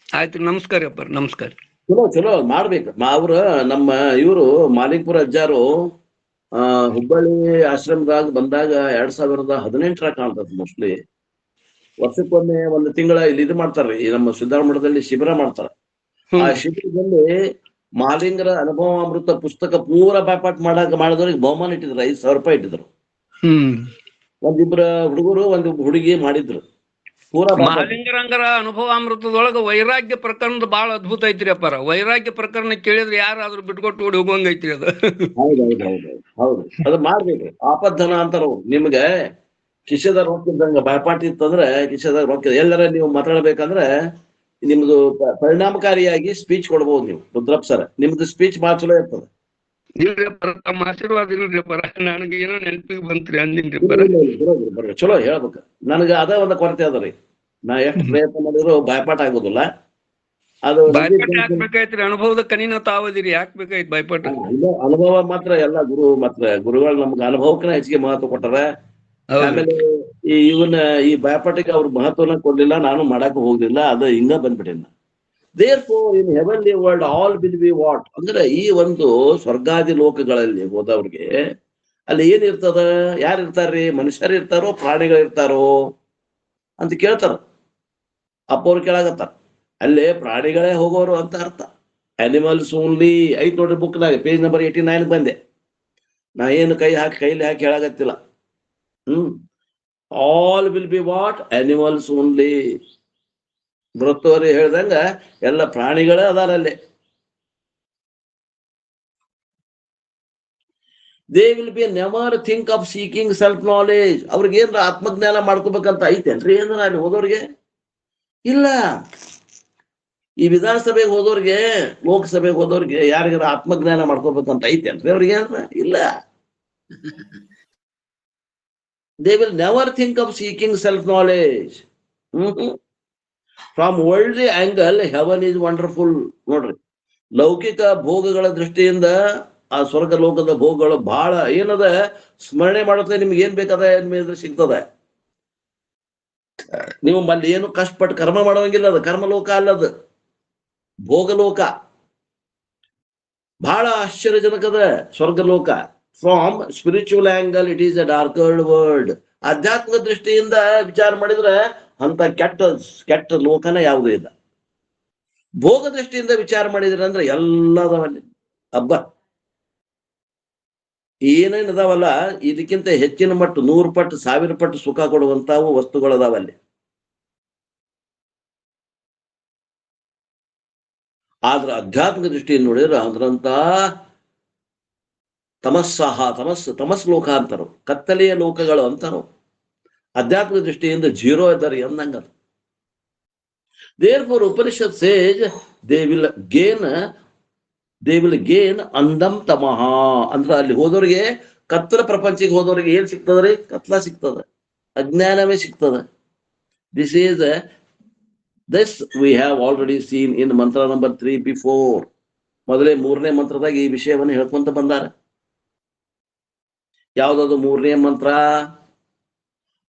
ಆಯ್ತು, ನಮಸ್ಕಾರ ಅಪ್ಪಾರ, ನಮಸ್ಕಾರ. ಚಲೋ ಚಲೋ ಮಾಡ್ಬೇಕು. ಅವ್ರ ನಮ್ಮ ಇವರು ಮಾಲಿಕ್ಪುರ ಅಜ್ಜಾರು ಹುಬ್ಬಳ್ಳಿ ಆಶ್ರಮದಾಗ ಬಂದಾಗ 2018 ಕಾಣ್ತದ ಮೋಸ್ಟ್ಲಿ. ವರ್ಷಕ್ಕೊಮ್ಮೆ ಒಂದು ತಿಂಗಳ ಇಲ್ಲಿ ಇದು ಮಾಡ್ತಾರ್ರಿ, ನಮ್ಮ ಸಿದ್ದಾರಮಠದಲ್ಲಿ ಶಿಬಿರ ಮಾಡ್ತಾರ. ಆ ಶಿಬಿರದಲ್ಲಿ ಮಾಲಿಂಗರ ಅನುಭವಾಮೃತ ಪುಸ್ತಕ ಪೂರ ಬಾಯ್ಪಾಟ್ ಮಾಡಿದವ್ರಿಗೆ ಬಹುಮಾನ ಇಟ್ಟಿದ್ರು. 5,000 ರೂಪಾಯಿ ಇಟ್ಟಿದ್ರು. ಒಂದಿಬ್ರ ಹುಡುಗರು ಒಂದು ಹುಡುಗಿ ಮಾಡಿದ್ರು. ಪೂರಾ ಮಹಾಲಿಂಗರಂಗರ ಅನುಭವಾಮೃತದೊಳಗ ವೈರಾಗ್ಯ ಪ್ರಕರಣದ ಬಹಳ ಅದ್ಭುತ ಐತ್ರಿ ಅಪ್ಪಾರ. ವೈರಾಗ್ಯ ಪ್ರಕರಣ ಕೇಳಿದ್ರೆ ಯಾರಾದ್ರೂ ಬಿಟ್ಕೊಟ್ಟು ಓಡಿ ಹೋಗಂಗ್ ಐತ್ರಿ ಅದು. ಹೌದು ಅದು ಮಾಡ್ಬೇಕ್ರಿ. ಆಪद्धನ ಅಂತಾರ ನಿಮ್ಗೆ ಕಿಶೆದಾಗ ರೊಕ್ಕ ಇದ್ದಂಗ ಬಾಯ್ಪಾಟ್ ಇತ್ತಂದ್ರೆ ಕಿಶೆದಾಗ ರೊಕ್ಕ ಎಲ್ಲರ ನೀವು ಮಾತಾಡ್ಬೇಕಂದ್ರೆ ನಿಮ್ದು ಪರಿಣಾಮಕಾರಿಯಾಗಿ ಸ್ಪೀಚ್ ಕೊಡ್ಬೋದು ನೀವು. ರುದ್ರಪ್ಪ ಸರ್ ನಿಮ್ದು ಸ್ಪೀಚ್ ಭಾಳ ಚಲೋ ಇರ್ತದೆ. ಇಲ್ರಿ ಅಪ್ಪಾರ, ತಮ್ಮ ಆಶೀರ್ವಾದ ಇಲ್ರಿ ಅಪ್ಪಾರ. ನನಗೆ ಏನೋ ನೆನಪಿಗೆ ಬಂತ್ರಿ ಅಂದಿನ್ರಿ ಅಪ್ಪಾರ. ಚಲೋ ಹೇಳ್ಬೇಕು. ನನಗ ಅದ ಒಂದು ಕೊರತೆ ಅದರಿ. ನಾ ಎಷ್ಟು ಪ್ರಯತ್ನ ಮಾಡಿದ್ರು ಬಾಯ್ಪಾಟ್ ಆಗೋದಿಲ್ಲ. ಅದು ಬಾಯ್ಪಾಟ್ ಹಾಕ್ಬೇಕಾಯ್ತ್ರಿ. ಅನುಭವದ ಕನಿನ ತಾವದಿರಿ, ಹಾಕ್ಬೇಕಾಯ್ತು ಬಾಯ್ಪಾಟ್. ಅನುಭವ ಮಾತ್ರ ಎಲ್ಲ ಗುರುಗಳು ನಮ್ಗೆ ಅನುಭವಕ್ಕನ ಹೆಚ್ಚಿಗೆ ಮಹತ್ವ ಕೊಟ್ಟಾರ. ಆಮೇಲೆ ಈ ಬಾಯ್ಪಾಟಿಗೆ ಅವ್ರ ಮಹತ್ವನ ಕೊಡ್ಲಿಲ್ಲ, ನಾನು ಮಾಡಕ್ ಹೋಗ್ಲಿಲ್ಲ. ಅದು ಹಿಂಗ ಬಂದ್ಬಿಟ್ಟಿನ. Therefore, in heavenly world all will be what? ಅಂದ್ರೆ ಈ ಒಂದು ಸ್ವರ್ಗಾದಿ ಲೋಕಗಳಲ್ಲಿ ಹೋದವ್ರಿಗೆ ಅಲ್ಲಿ ಏನಿರ್ತದ? ಯಾರು ಇರ್ತಾರ್ರಿ? ಮನುಷ್ಯರು ಇರ್ತಾರೋ ಪ್ರಾಣಿಗಳು ಇರ್ತಾರೋ ಅಂತ ಕೇಳ್ತಾರ. ಅಪ್ಪವ್ರು ಕೇಳಾಗತ್ತಾರ. ಅಲ್ಲೇ ಪ್ರಾಣಿಗಳೇ ಹೋಗೋರು ಅಂತ ಅರ್ಥ. ಅನಿಮಲ್ಸ್ ಓನ್ಲಿ ಐತ್ ನೋಡ್ರಿ ಬುಕ್ನಾಗ, ಪೇಜ್ ನಂಬರ್ 89 ಬಂದೆ. ನಾ ಏನು ಕೈಲಿ ಹಾಕಿ ಹೇಳಾಗತ್ತಿಲ್ಲ. All will be what? Animals only. ಬೃಹತ್ತವರಿ ಹೇಳ್ದಂಗ ಎಲ್ಲ ಪ್ರಾಣಿಗಳೇ ಅದಾರಲ್ಲಿ. They will be never think of seeking self knowledge. ಅವ್ರಿಗೆ ಏನ್ರ ಆತ್ಮಜ್ಞಾನ ಮಾಡ್ಕೋಬೇಕಂತ ಐತೇನ್ರಿ ಏನ್ರ ಅಲ್ಲಿ ಹೋದವ್ರಿಗೆ? ಇಲ್ಲ. ಈ ವಿಧಾನಸಭೆಗೆ ಹೋದವ್ರಿಗೆ, ಲೋಕಸಭೆಗೆ ಹೋದವ್ರಿಗೆ ಯಾರಿಗಾರ ಆತ್ಮಜ್ಞಾನ ಮಾಡ್ಕೋಬೇಕಂತ ಐತೇನ್ರಿ ಅವ್ರಿಗೆ ಏನ್ರ? ಇಲ್ಲ. They will never think of seeking self knowledge. From worldly angle haven is wonderful. ನೋಡ್ರಿ, ಲೌಕಿಕ ಭೋಗಗಳ ದೃಷ್ಟಿಯಿಂದ ಆ ಸ್ವರ್ಗ ಲೋಕದ ಭೋಗಗಳು ಬಹಳ ಏನದ, ಸ್ಮರಣೆ ಮಾಡುತ್ತೆ. ನಿಮ್ಗೆ ಏನ್ ಬೇಕಾದ ಏನ್ ಸಿಗ್ತದೆ. ನೀವು ಅಲ್ಲಿ ಏನು ಕಷ್ಟಪಟ್ಟು ಕರ್ಮ ಮಾಡೋಂಗಿಲ್ಲ. ಅದು ಕರ್ಮಲೋಕ ಅಲ್ಲದು, ಭೋಗಲೋಕ. ಬಹಳ ಆಶ್ಚರ್ಯಜನಕದ ಸ್ವರ್ಗಲೋಕ. From spiritual angle it is a darker world. ಆಧ್ಯಾತ್ಮಿಕ ದೃಷ್ಟಿಯಿಂದ ವಿಚಾರ ಮಾಡಿದ್ರೆ ಅಂತ ಕೆಟ್ಟ ಲೋಕನ ಯಾವುದೂ ಇಲ್ಲ. ಭೋಗ ದೃಷ್ಟಿಯಿಂದ ವಿಚಾರ ಮಾಡಿದ್ರೆ ಅಂದ್ರೆ ಎಲ್ಲದವಲ್ಲಿ ಹಬ್ಬ ಏನೇನ್ ಅದಾವಲ್ಲ, ಇದಕ್ಕಿಂತ ಹೆಚ್ಚಿನ ಮಟ್ಟು 100 ಪಟ್ಟು 1000 ಪಟ್ಟು ಸುಖ ಕೊಡುವಂತಾವು ವಸ್ತುಗಳದಾವಲ್ಲಿ. ಆದ್ರೆ ಆಧ್ಯಾತ್ಮಿಕ ದೃಷ್ಟಿಯಿಂದ ನೋಡಿದ್ರೆ ಅದ್ರಂತ ತಮಸ್ ಲೋಕ ಅಂತಾರು, ಕತ್ತಲೆಯ ಲೋಕಗಳು ಅಂತಾರು. ಆಧ್ಯಾತ್ಮಿಕ ದೃಷ್ಟಿಯಿಂದ 0 ಇದ್ದಾರೆ ಅಂದಂಗ. Therefore, Upanishad says they will gain andam tamaha. ಅಂದ್ರೆ ಅಲ್ಲಿ ಹೋದವ್ರಿಗೆ, ಕತ್ತಲ ಪ್ರಪಂಚಕ್ಕೆ ಹೋದವ್ರಿಗೆ ಏನ್ ಸಿಗ್ತದ್ರಿ? ಕತ್ಲ ಸಿಗ್ತದ, ಅಜ್ಞಾನವೇ ಸಿಗ್ತದ. This we have already seen in mantra number 3 before. ಮೊದಲೇ 3ನೇ ಮಂತ್ರದಾಗ ಈ ವಿಷಯವನ್ನು ಹೇಳ್ಕೊಂತ ಬಂದಾರ. ಯಾವ್ದದು 3ನೇ ಮಂತ್ರ?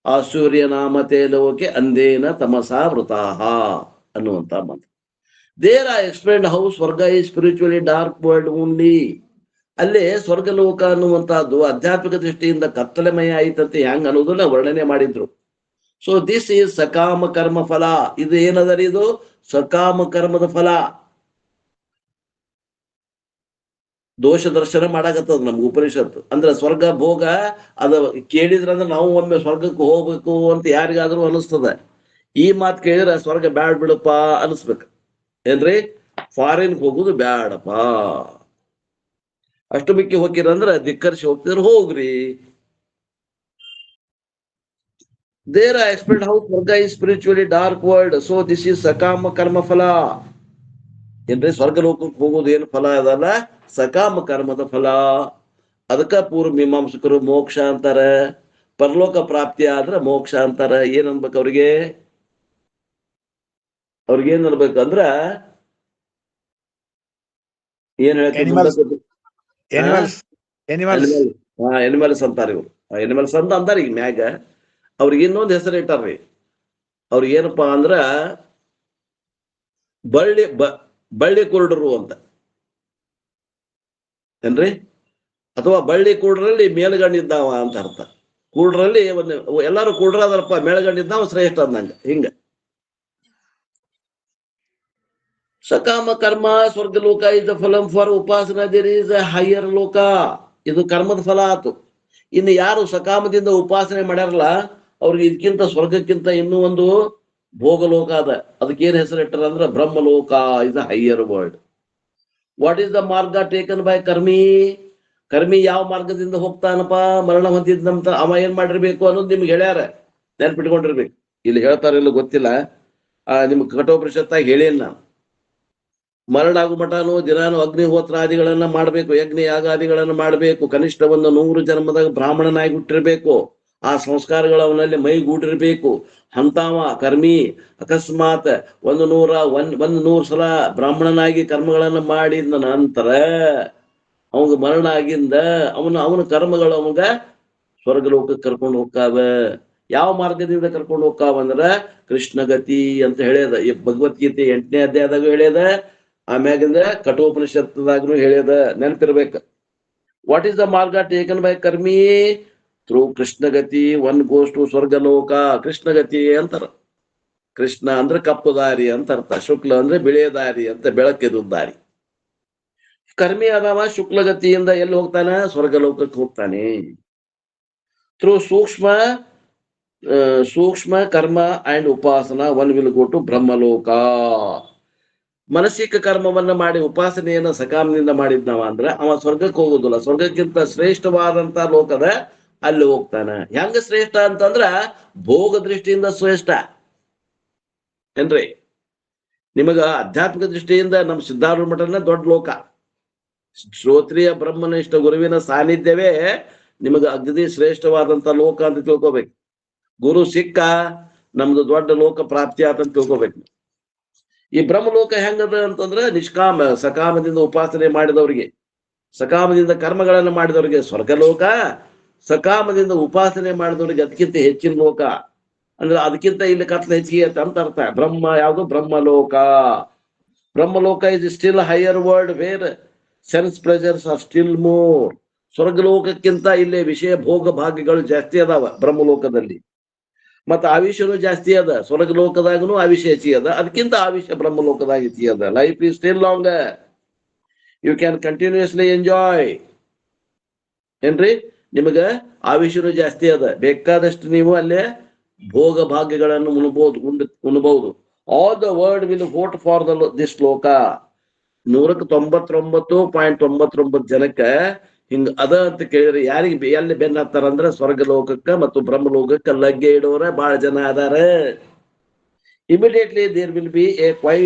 ಆಸೂರ್ಯ ನಾಮತೆ ಲೋಕೆ ಅಂದೇನ ತಮಸಾ ವೃತಾಹ ಅನ್ನುವಂತ ಮಂತ್ರ. ದೇರ್ ಐ ಎಕ್ಸ್ಪ್ಲೇನ್ಡ್ ಹೌ ಸ್ವರ್ಗ is spiritually dark world only. ಅಲ್ಲೇ ಸ್ವರ್ಗಲೋಕ ಅನ್ನುವಂತಹದ್ದು ಆಧ್ಯಾತ್ಮಿಕ ದೃಷ್ಟಿಯಿಂದ ಕತ್ತಲೆಮಯ ಆಯ್ತಂತೆ ಹೆಂಗ್ ಅನ್ನೋದನ್ನ ವರ್ಣನೆ ಮಾಡಿದ್ರು. ಸೊ ದಿಸ್ ಈಸ್ ಸಕಾಮ ಕರ್ಮ ಫಲ. ಇದು ಏನದರಿ? ಇದು ಸಕಾಮ ಕರ್ಮದ ಫಲ. ದೋಷ ದರ್ಶನ ಮಾಡಾಕತ್ತದ ನಮ್ಗೆ ಉಪನಿಷತ್ತು. ಅಂದ್ರೆ ಸ್ವರ್ಗ ಭೋಗ ಅದ ಕೇಳಿದ್ರಂದ್ರೆ ನಾವು ಒಮ್ಮೆ ಸ್ವರ್ಗಕ್ಕೆ ಹೋಗ್ಬೇಕು ಅಂತ ಯಾರಿಗಾದ್ರೂ ಅನಿಸ್ತದ. ಈ ಮಾತು ಕೇಳಿದ್ರೆ ಸ್ವರ್ಗ ಬ್ಯಾಡ್ ಬಿಡಪ್ಪ ಅನಿಸ್ಬೇಕು ಏನ್ರಿ? ಫಾರಿನ್ ಹೋಗುದು ಬ್ಯಾಡಪ್ಪ, ಅಷ್ಟು ಮಿಕ್ಕಿ ಹೋಗಿರಂದ್ರ ಧಿಕ್ಕರಿಸಿ ಹೋಗ್ತಿದ್ರೆ ಹೋಗ್ರಿ. ದೇರ್ ಐ ಎಕ್ಸ್ಪ್ಲೇನ್ಡ್ ಹೌ ಸ್ವರ್ಗ is spiritually dark world. So this is ಸಕಾಮ ಕರ್ಮ ಫಲ. ಏನ್ರಿ? ಸ್ವರ್ಗ ಲೋಕಕ್ಕೆ ಹೋಗೋದು ಏನು ಫಲ ಅದಲ್ಲ, ಸಕಾಮ ಕರ್ಮದ ಫಲ. ಅದಕ್ಕ ಪೂರ್ವ ಮೀಮಾಂಸಕರು ಮೋಕ್ಷ ಅಂತಾರ. ಪರಲೋಕ ಪ್ರಾಪ್ತಿ ಆದ್ರೆ ಮೋಕ್ಷ ಅಂತಾರ. ಏನ್ ಅನ್ಬೇಕು ಅವ್ರಿಗೆ? ಏನ್ ಅನ್ಬೇಕಂದ್ರ ಏನ್ ಹೇಳ್ತಾರೆ? ಎನಿಮಲ್ಸ್ ಅಂತಾರ ಇವ್ರು. ಎನಿಮಲ್ಸ್ ಅಂತ ಅಂತಾರ. ಈಗ ಮ್ಯಾಗ ಅವ್ರಿಗೆ ಇನ್ನೊಂದು ಹೆಸರು ಇಟ್ಟಾರ್ರಿ. ಅವ್ರಿಗೇನಪ್ಪಾ ಅಂದ್ರ ಬಳ್ಳಿ ಕುರುಡರು ಅಂತ ಏನ್ರಿ? ಅಥವಾ ಬಳ್ಳಿ ಕುರುಡರಲ್ಲಿ ಮೇಲ್ಗಣ್ಣಿದ್ದಾವ ಅಂತ ಅರ್ಥ. ಕುರುಡರಲ್ಲಿ ಎಲ್ಲಾರು ಕುರುಡ್ರದಪ್ಪ, ಮೇಲ್ಗಣ್ಣಿದ್ದಾವ ಶ್ರೇಷ್ಠ ಅಂದಂಗ. ಹಿಂಗ ಸಕಾಮ ಕರ್ಮ ಸ್ವರ್ಗ ಲೋಕ ಇಸ್ ದ ಫಲಂ ಫಾರ್ ಉಪಾಸನಾ. ದೇರ್ ಈಸ್ ಅ ಹೈಯರ್ ಲೋಕ. ಇದು ಕರ್ಮದ ಫಲ ಆತು. ಇನ್ನು ಯಾರು ಸಕಾಮದಿಂದ ಉಪಾಸನೆ ಮಾಡ್ಯಾರಲ್ಲ ಅವ್ರಿಗೆ ಇದಕ್ಕಿಂತ ಸ್ವರ್ಗಕ್ಕಿಂತ ಇನ್ನೂ ಒಂದು ಭೋಗಲೋಕ ಅದ. ಅದಕ್ಕೇನ್ ಹೆಸರು ಇಟ್ಟಾರ ಅಂದ್ರೆ Brahmaloka is a higher world. What is the ಮಾರ್ಗ ಟೇಕನ್ ಬೈ ಕರ್ಮಿ? ಕರ್ಮಿ ಯಾವ ಮಾರ್ಗದಿಂದ ಹೋಗ್ತಾನಪ್ಪ ಮರಣ ಹೊಂದಿದ್ದಂತ ಅವ ಏನ್ ಮಾಡಿರ್ಬೇಕು ಅನ್ನೋದು ನಿಮ್ಗೆ ಹೇಳ್ಯಾರ, ನೆನ್ಪಿಟ್ಕೊಂಡಿರ್ಬೇಕು. ಇಲ್ಲಿ ಹೇಳ್ತಾರಿಲ್ಲ ಗೊತ್ತಿಲ್ಲ, ನಿಮ್ ಕಠೋಪನಿಷತ್ತಾಗ ಹೇಳಿಲ್ಲ ನಾನು. ಮರಣ ಆಗು ಮಠನು ದಿನಾನು ಅಗ್ನಿಹೋತ್ರಾದಿಗಳನ್ನ ಮಾಡ್ಬೇಕು, ಯಜ್ಞ ಯಾಗಾದಿಗಳನ್ನ ಮಾಡ್ಬೇಕು, ಕನಿಷ್ಠ ಒಂದು 100 ಜನ್ಮದಾಗ ಬ್ರಾಹ್ಮಣನಾಗಿ ಹುಟ್ಟಿರ್ಬೇಕು, ಆ ಸಂಸ್ಕಾರಗಳು ಅವನಲ್ಲಿ ಮೈಗೂಡಿರ್ಬೇಕು. ಅಂತಾವ ಕರ್ಮಿ ಅಕಸ್ಮಾತ್ 100 ಸಲ ಬ್ರಾಹ್ಮಣನಾಗಿ ಕರ್ಮಗಳನ್ನ ಮಾಡಿದ ನಂತರ ಅವಂಗ ಮರಣ ಆಗಿಂದ ಅವನ ಕರ್ಮಗಳು ಅವಂಗ ಸ್ವರ್ಗಲೋಕಕ್ಕೆ ಕರ್ಕೊಂಡು ಹೋಗ್ತಾವ. ಯಾವ ಮಾರ್ಗದಿಂದ ಕರ್ಕೊಂಡು ಹೋಗ್ತಾವ ಅಂದ್ರ ಕೃಷ್ಣಗತಿ ಅಂತ ಹೇಳ್ಯದ. ಭಗವದ್ಗೀತೆ 8ನೇ ಅಧ್ಯಾಯದಾಗ ಹೇಳ್ಯದ, ಆಮ್ಯಾಗಿಂದ ಕಠೋಪನಿಷತ್ತದಾಗ್ನು ಹೇಳ್ಯದ, ನೆನಪಿರ್ಬೇಕ. ವಾಟ್ ಈಸ್ ದ ಮಾರ್ಗ ಟೇಕನ್ ಬೈ ಕರ್ಮಿ? ಥ್ರೂ ಕೃಷ್ಣಗತಿ. ಒನ್ ಗೋಸ್ ಟು ಸ್ವರ್ಗಲೋಕ. ಕೃಷ್ಣಗತಿ ಅಂತಾರ. ಕೃಷ್ಣ ಅಂದ್ರೆ ಕಪ್ಪು ದಾರಿ ಅಂತ ಅರ್ಥ, ಶುಕ್ಲ ಅಂದ್ರೆ ಬಿಳಿಯ ದಾರಿ ಅಂತ, ಬೆಳಕಿದ ದಾರಿ. ಕರ್ಮಿ ಅದಾವ ಶುಕ್ಲಗತಿಯಿಂದ ಎಲ್ಲಿ ಹೋಗ್ತಾನ? ಸ್ವರ್ಗಲೋಕಕ್ಕೆ ಹೋಗ್ತಾನೆ. ಥ್ರೂ ಸೂಕ್ಷ್ಮ ಕರ್ಮ ಅಂಡ್ ಉಪಾಸನ one will go to Brahmaloka. ಮಾನಸಿಕ ಕರ್ಮವನ್ನ ಮಾಡಿ ಉಪಾಸನೆಯನ್ನ ಸಕಾಮದಿಂದ ಮಾಡಿದ್ನವ ಅಂದ್ರ ಅವ ಸ್ವರ್ಗಕ್ಕೆ ಹೋಗುದಿಲ್ಲ, ಸ್ವರ್ಗಕ್ಕಿಂತ ಶ್ರೇಷ್ಠವಾದಂತ ಲೋಕದ ಅಲ್ಲಿ ಹೋಗ್ತಾನ. ಹೆಂಗ ಶ್ರೇಷ್ಠ ಅಂತಂದ್ರ ಭೋಗ ದೃಷ್ಟಿಯಿಂದ ಶ್ರೇಷ್ಠ ಏನ್ರಿ. ನಿಮಗ ಆಧ್ಯಾತ್ಮಿಕ ದೃಷ್ಟಿಯಿಂದ ನಮ್ ಸಿದ್ಧಾರೂಢ ಮಠನ ದೊಡ್ಡ ಲೋಕ. ಶ್ರೋತ್ರಿಯ ಬ್ರಹ್ಮನಿಷ್ಠ ಗುರುವಿನ ಸಾನ್ನಿಧ್ಯವೇ ನಿಮಗ ಅಗದಿ ಶ್ರೇಷ್ಠವಾದಂತ ಲೋಕ ಅಂತ ತಿಳ್ಕೊಬೇಕು. ಗುರು ಸಿಕ್ಕ ನಮ್ದು ದೊಡ್ಡ ಲೋಕ ಪ್ರಾಪ್ತಿ ಆತಂತ ತಿಳ್ಕೊಬೇಕು. ಈ ಬ್ರಹ್ಮಲೋಕ ಹೆಂಗದ ಅಂತಂದ್ರೆ ಸಕಾಮದಿಂದ ಉಪಾಸನೆ ಮಾಡಿದವರಿಗೆ, ಸಕಾಮದಿಂದ ಕರ್ಮಗಳನ್ನು ಮಾಡಿದವರಿಗೆ ಸ್ವರ್ಗಲೋಕ, ಸಕಾಮದಿಂದ ಉಪಾಸನೆ ಮಾಡಿದವರಿಗೆ ಅದಕ್ಕಿಂತ ಹೆಚ್ಚಿನ ಲೋಕ. ಅಂದ್ರೆ ಅದಕ್ಕಿಂತ ಇಲ್ಲಿ ಕತ್ಲ ಹೆಚ್ಚಿಗೆ ಅಂತ ಅರ್ಥ. ಯಾವುದು? Brahmaloka. Brahmaloka is still higher world where sense pleasures are still more. ಸ್ವರ್ಗಲೋಕಕ್ಕಿಂತ ಇಲ್ಲಿ ವಿಷಯ ಭೋಗ ಭಾಗ್ಯಗಳು ಜಾಸ್ತಿ ಅದಾವ ಬ್ರಹ್ಮಲೋಕದಲ್ಲಿ. ಮತ್ತ ಆವಿಷ್ಯನು ಜಾಸ್ತಿ ಅದ. ಸ್ವರ್ಗಲೋಕದಾಗನು ಆವಿಷ್ಯ ಹೆಚ್ಚಿ ಅದ, ಅದಕ್ಕಿಂತ ಆವಿಷ್ಯ ಬ್ರಹ್ಮಲೋಕದಾಗ ಹೆಚ್ಚಿ ಅದ. Life is still longer. You can continuously enjoy. ಏನ್ರಿ, ನಿಮಗ ಆವಿಷ್ಯನು ಜಾಸ್ತಿ ಅದ, ಬೇಕಾದಷ್ಟು ನೀವು ಅಲ್ಲೇ ಭೋಗ ಭಾಗ್ಯಗಳನ್ನು ಉಣಬಹುದು. All the world will vote for this ಲೋಕ. 99.99 ಜನಕ್ಕ ಹಿಂಗ ಅದ ಅಂತ ಕೇಳಿದ್ರೆ ಯಾರಿಗೆ ಎಲ್ಲಿ ಬೆನ್ನ ಹತ್ತಾರ ಅಂದ್ರೆ ಸ್ವರ್ಗಲೋಕಕ್ಕ ಮತ್ತು ಬ್ರಹ್ಮಲೋಕಕ್ಕ ಲಗ್ಗೆ ಇಡೋರ ಬಹಳ ಜನ ಅದಾರ. Immediately there will be a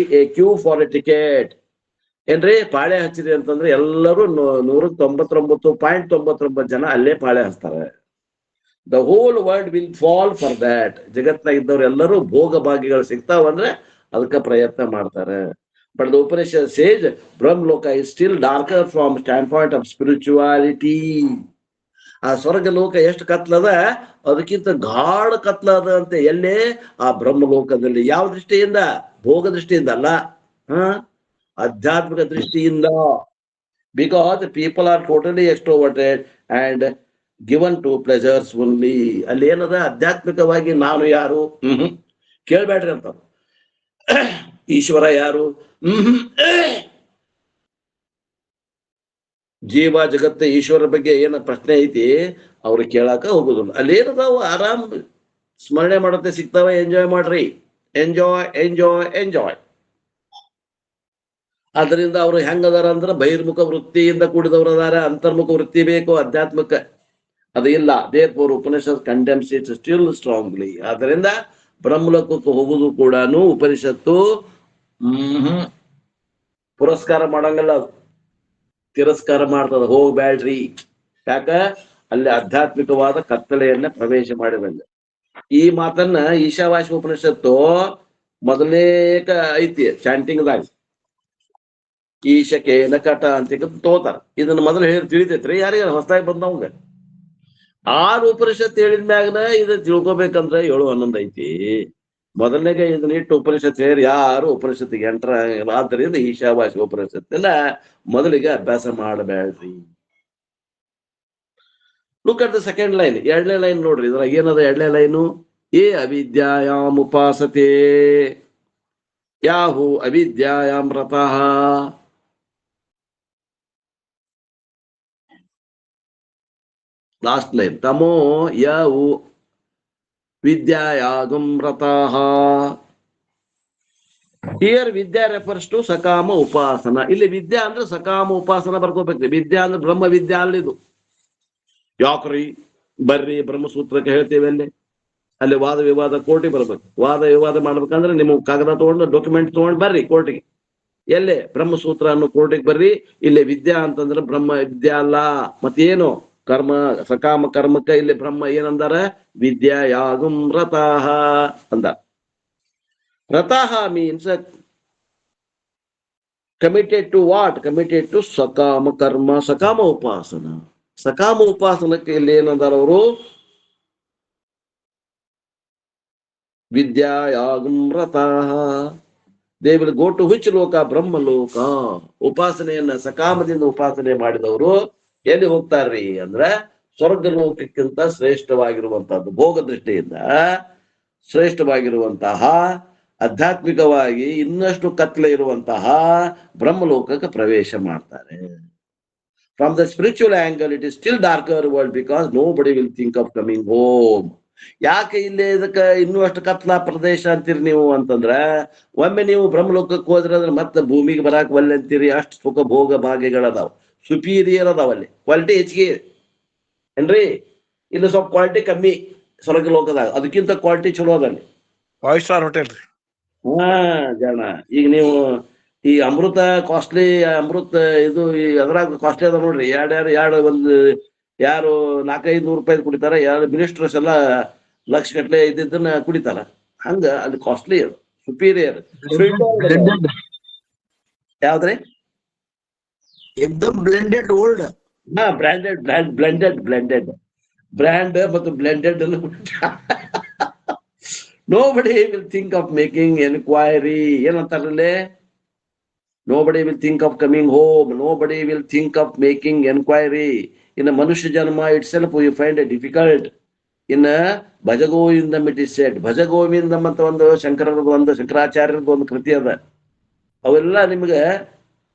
queue for a ticket. ಏನ್ರಿ, ಪಾಳೆ ಹಚ್ಚಿದೆ ಅಂತಂದ್ರೆ ಎಲ್ಲರೂ 199.99 ಜನ ಅಲ್ಲೇ ಪಾಳೆ ಹಚ್ತಾರೆ. The whole world will fall for that. ಜಗತ್ನಾಗ ಇದ್ದವ್ರು ಎಲ್ಲರೂ ಭೋಗ ಭಾಗ್ಯಗಳು ಸಿಗ್ತಾವಂದ್ರೆ ಅದಕ್ಕೆ ಪ್ರಯತ್ನ ಮಾಡ್ತಾರೆ. But the Upanishad says Brahmaloka is still darker from standpoint of spirituality. ಆ ಸ್ವರ್ಗಲೋಕ ಎಷ್ಟು ಕತ್ಲದ ಅದಕ್ಕಿಂತ ಗಾಢ ಕತ್ಲದ ಅಂತ ಎಲ್ಲೇ ಆ ಬ್ರಹ್ಮಲೋಕದಲ್ಲಿ. ಯಾವ ದೃಷ್ಟಿಯಿಂದ? ಭೋಗ ದೃಷ್ಟಿಯಿಂದ ಅಲ್ಲ, ಆಧ್ಯಾತ್ಮಿಕ ದೃಷ್ಟಿಯಿಂದ. Because people are totally extroverted and given to pleasures only. ಅಲ್ಲಿ ಏನದ? ಆಧ್ಯಾತ್ಮಿಕವಾಗಿ ನಾನು ಯಾರು ಕೇಳ್ಬೇಡ್ರಿ ಅಂತ. ಈಶ್ವರ ಯಾರು? ಜೀವ ಜಗತ್ತ ಈಶ್ವರ ಬಗ್ಗೆ ಏನ ಪ್ರಶ್ನೆ ಐತಿ ಅವ್ರು ಕೇಳಾಕ ಹೋಗುದಿಲ್ಲ. ಅಲ್ಲಿ ಏನದಾವ? ಆರಾಮ್ ಸ್ಮರಣೆ ಮಾಡತ್ತೆ ಸಿಗ್ತಾವ. ಎಂಜಾಯ್ ಮಾಡ್ರಿ, ಎಂಜಾಯ್ ಎಂಜಾಯ್ ಎಂಜಾಯ್. ಅದರಿಂದ ಅವ್ರು ಹೆಂಗದಾರ ಅಂದ್ರೆ ಬಹಿರ್ಮುಖ ವೃತ್ತಿಯಿಂದ ಕೂಡಿದವ್ರು ಅದಾರ. ಅಂತರ್ಮುಖ ವೃತ್ತಿ ಬೇಕು ಅಧ್ಯಾತ್ಮಕ್ಕೆ, ಅದು ಇಲ್ಲ. Therefore Upanishad condemns it still strongly. ಆದ್ದರಿಂದ ಬ್ರಹ್ಮಲೋಕಕ್ಕೆ ಹೋಗುದು ಕೂಡ ಉಪನಿಷತ್ತು ಪುರಸ್ಕಾರ ಮಾಡಂಗಲ್ಲ, ತಿರಸ್ಕಾರ ಮಾಡ್ತದ. ಹೋಗ್ಬ್ಯಾಡ್ರಿ. ಯಾಕ? ಅಲ್ಲಿ ಆಧ್ಯಾತ್ಮಿಕವಾದ ಕತ್ತಲೆಯನ್ನ ಪ್ರವೇಶ ಮಾಡಿದಂಗ. ಈ ಮಾತನ್ನ ಈಶಾವಾಸ್ಯ ಉಪನಿಷತ್ತು ಮೊದಲನೇ ಐತಿ ಚಾಂಟಿಂಗ್ದಾಗ. ಈಶಕೇನ ಕಟ ಅಂತ ತೋತಾರ. ಇದನ್ನ ಮೊದಲು ಹೇಳಿ ತಿಳಿತೈತ್ರಿ ಯಾರಿಗಾರ ಹೊಸದಾಗಿ ಬಂದವಂಗ. 6 ಉಪನಿಷತ್ ಹೇಳಿದ ಮ್ಯಾಗನ ಇದು ತಿಳ್ಕೊಬೇಕಂದ್ರ 7-11 ಐತಿ. ಮೊದಲನೇಗೆ ಇದನ್ನ ಇಟ್ಟು ಉಪನಿಷತ್ ಹೇಳಿ ಯಾರು ಉಪನಿಷತ್ತಿಗೆ ಎಂಟ್ರ. ಆದ್ದರಿಂದ ಈಶಾವಾಸ್ಯ ಉಪನಿಷತ್ತಿನ ಮೊದಲಿಗೆ ಅಭ್ಯಾಸ ಮಾಡಬೇಡ್ರಿ. Look at the second line. 2ನೇ ಲೈನ್ ನೋಡ್ರಿ. ಇದ್ರಾಗ ಏನದ 2ನೇ ಲೈನು? ಏ ಅವಿದ್ಯಾಯಾಮ್ ಉಪಾಸತೆ ಯಾಹು ಅವಿದ್ಯಾಯಾಮ್ ರತಃ. Last line. ತಮೋ ಯವು ವಿದ್ಯಾಯಾಗಂ ರತಃ. ಹಿಯರ್ ವಿದ್ಯಾ ರೆಫರ್ಸ್ ಟು ಸಕಾಮ ಉಪಾಸನ. ಇಲ್ಲಿ ವಿದ್ಯಾ ಅಂದ್ರೆ ಸಕಾಮ ಉಪಾಸನ ಬರ್ಕೋಬೇಕ್ರಿ. ವಿದ್ಯಾ ಅಂದ್ರೆ ಬ್ರಹ್ಮ ವಿದ್ಯಾ ಅಲ್ಲ ಇದು. ಯಾಕ್ರಿ ಬರ್ರಿ ಬ್ರಹ್ಮಸೂತ್ರಕ್ಕೆ ಹೇಳ್ತೇವೆ ಅಲ್ಲಿ ವಾದ ವಿವಾದ ಕೋರ್ಟಿಗೆ ಬರ್ಬೇಕು. ವಾದ ವಿವಾದ ಮಾಡ್ಬೇಕಂದ್ರೆ ನಿಮ್ಮ ಕಾಗದ ತಗೊಂಡು ಡಾಕ್ಯುಮೆಂಟ್ ತಗೊಂಡು ಬರ್ರಿ ಕೋರ್ಟಿಗೆ. ಎಲ್ಲೇ ಬ್ರಹ್ಮಸೂತ್ರ ಅನ್ನೋ ಕೋರ್ಟಿಗೆ ಬರ್ರಿ. ಇಲ್ಲಿ ವಿದ್ಯಾ ಅಂತಂದ್ರೆ ಬ್ರಹ್ಮ ವಿದ್ಯಾ ಅಲ್ಲ. ಮತ್ತೇನು ಕರ್ಮ ಸಕಾಮ ಕರ್ಮಕ್ಕ ಇಲ್ಲಿ ಬ್ರಹ್ಮ ಏನಂದಾರ? ವಿದ್ಯಾ ಯಾಗಂ ರತಃ ಅಂದ. ರತಃ means committed to what? Committed to ಸಕಾಮ ಕರ್ಮ, ಸಕಾಮ ಉಪಾಸನ. ಸಕಾಮ ಉಪಾಸನಕ್ಕೆ ಇಲ್ಲಿ ಏನಂದಾರ ಅವರು? ವಿದ್ಯಾ ಯಾಗಂ ರತಃ. They will go to which ಲೋಕ? ಬ್ರಹ್ಮಲೋಕ. ಉಪಾಸನೆಯನ್ನ ಸಕಾಮದಿಂದ ಉಪಾಸನೆ ಮಾಡಿದವರು ಎಲ್ಲಿ ಹೋಗ್ತಾರ್ರಿ ಅಂದ್ರೆ ಸ್ವರ್ಗ ಲೋಕಕ್ಕಿಂತ ಶ್ರೇಷ್ಠವಾಗಿರುವಂತಹದ್ದು, ಭೋಗ ದೃಷ್ಟಿಯಿಂದ ಶ್ರೇಷ್ಠವಾಗಿರುವಂತಹ, ಆಧ್ಯಾತ್ಮಿಕವಾಗಿ ಇನ್ನಷ್ಟು ಕತ್ಲೆ ಇರುವಂತಹ ಬ್ರಹ್ಮಲೋಕಕ್ಕೆ ಪ್ರವೇಶ ಮಾಡ್ತಾರೆ. From the spiritual angle it is still darker world because nobody will think of coming home. ಯಾಕೆ ಇಲ್ಲಿ ಇದಕ್ಕೆ ಇನ್ನೂ ಅಷ್ಟು ಕತ್ಲಾ ಪ್ರದೇಶ ಅಂತೀರಿ ನೀವು ಅಂತಂದ್ರ, ಒಮ್ಮೆ ನೀವು ಬ್ರಹ್ಮಲೋಕಕ್ಕೆ ಹೋದ್ರೆ ಅಂದ್ರೆ ಮತ್ತೆ ಭೂಮಿಗೆ ಬರಾಕ್ ಒಲ್ಲೆ ಅಂತೀರಿ. ಅಷ್ಟು ಸುಖ ಭೋಗ ಭಾಗ್ಯಗಳದಾವ, ಸುಪೀರಿಯರ್ ಅದಾವಲ್ಲಿ, ಕ್ವಾಲಿಟಿ ಹೆಚ್ಚಿಗೆ ಏನ್ರಿ. ಇಲ್ಲಿ ಸ್ವಲ್ಪ ಕ್ವಾಲಿಟಿ ಕಮ್ಮಿ ಸ್ವರ್ಗ ಲೋಕದಾಗ, ಅದಕ್ಕಿಂತ ಕ್ವಾಲಿಟಿ ಚಲೋ ಅದಲ್ಲಿ. 5 ಸ್ಟಾರ್ ಹೋಟೆಲ್ ರೀ. ಜನ ಈಗ ನೀವು ಈ ಅಮೃತ ಕಾಸ್ಟ್ಲಿ, ಅಮೃತ ಇದು ಅದ್ರಾಗ ಕಾಸ್ಟ್ಲಿ ಅದ ನೋಡ್ರಿ. ಒಂದು ಯಾರು 400-500 ರೂಪಾಯಿ ಕುಡಿತಾರ, ಎರಡು ಮಿನಿಸ್ಟರ್ಸ್ ಎಲ್ಲ ಲಕ್ಷ ಗಟ್ಲೆ ಇದ್ದಿದ್ದನ್ನ ಕುಡಿತಾರ. ಹಂಗ ಅದು ಕಾಸ್ಟ್ಲಿ, ಅದು ಸುಪೀರಿಯರ್. ಯಾವ್ದ್ರಿ? एकदम ಬ್ಲೆಂಡೆಡ್ ಓಲ್ಡ್. ಬ್ಲೆಂಡೆಡ್ ಬ್ರ್ಯಾಂಡ್ ಮತ್ತು ಬ್ಲೆಂಡೆಡ್ ಅನ್ನು Nobody will think of making enquiry. ಏನಂತಾರಲ್ಲಿ? Nobody will think of coming home. Nobody will think of making enquiry. In a ಮನುಷ್ಯ ಜನ್ಮ itself you find it difficult. In a Bhaja Govindam it is said. Bhaja Govindam ಅಂತ ಒಂದು ಶಂಕರಾಚಾರ್ಯರದ್ದು ಒಂದು ಕೃತಿ ಅದ. ಅವೆಲ್ಲ ನಿಮ್ಗೆ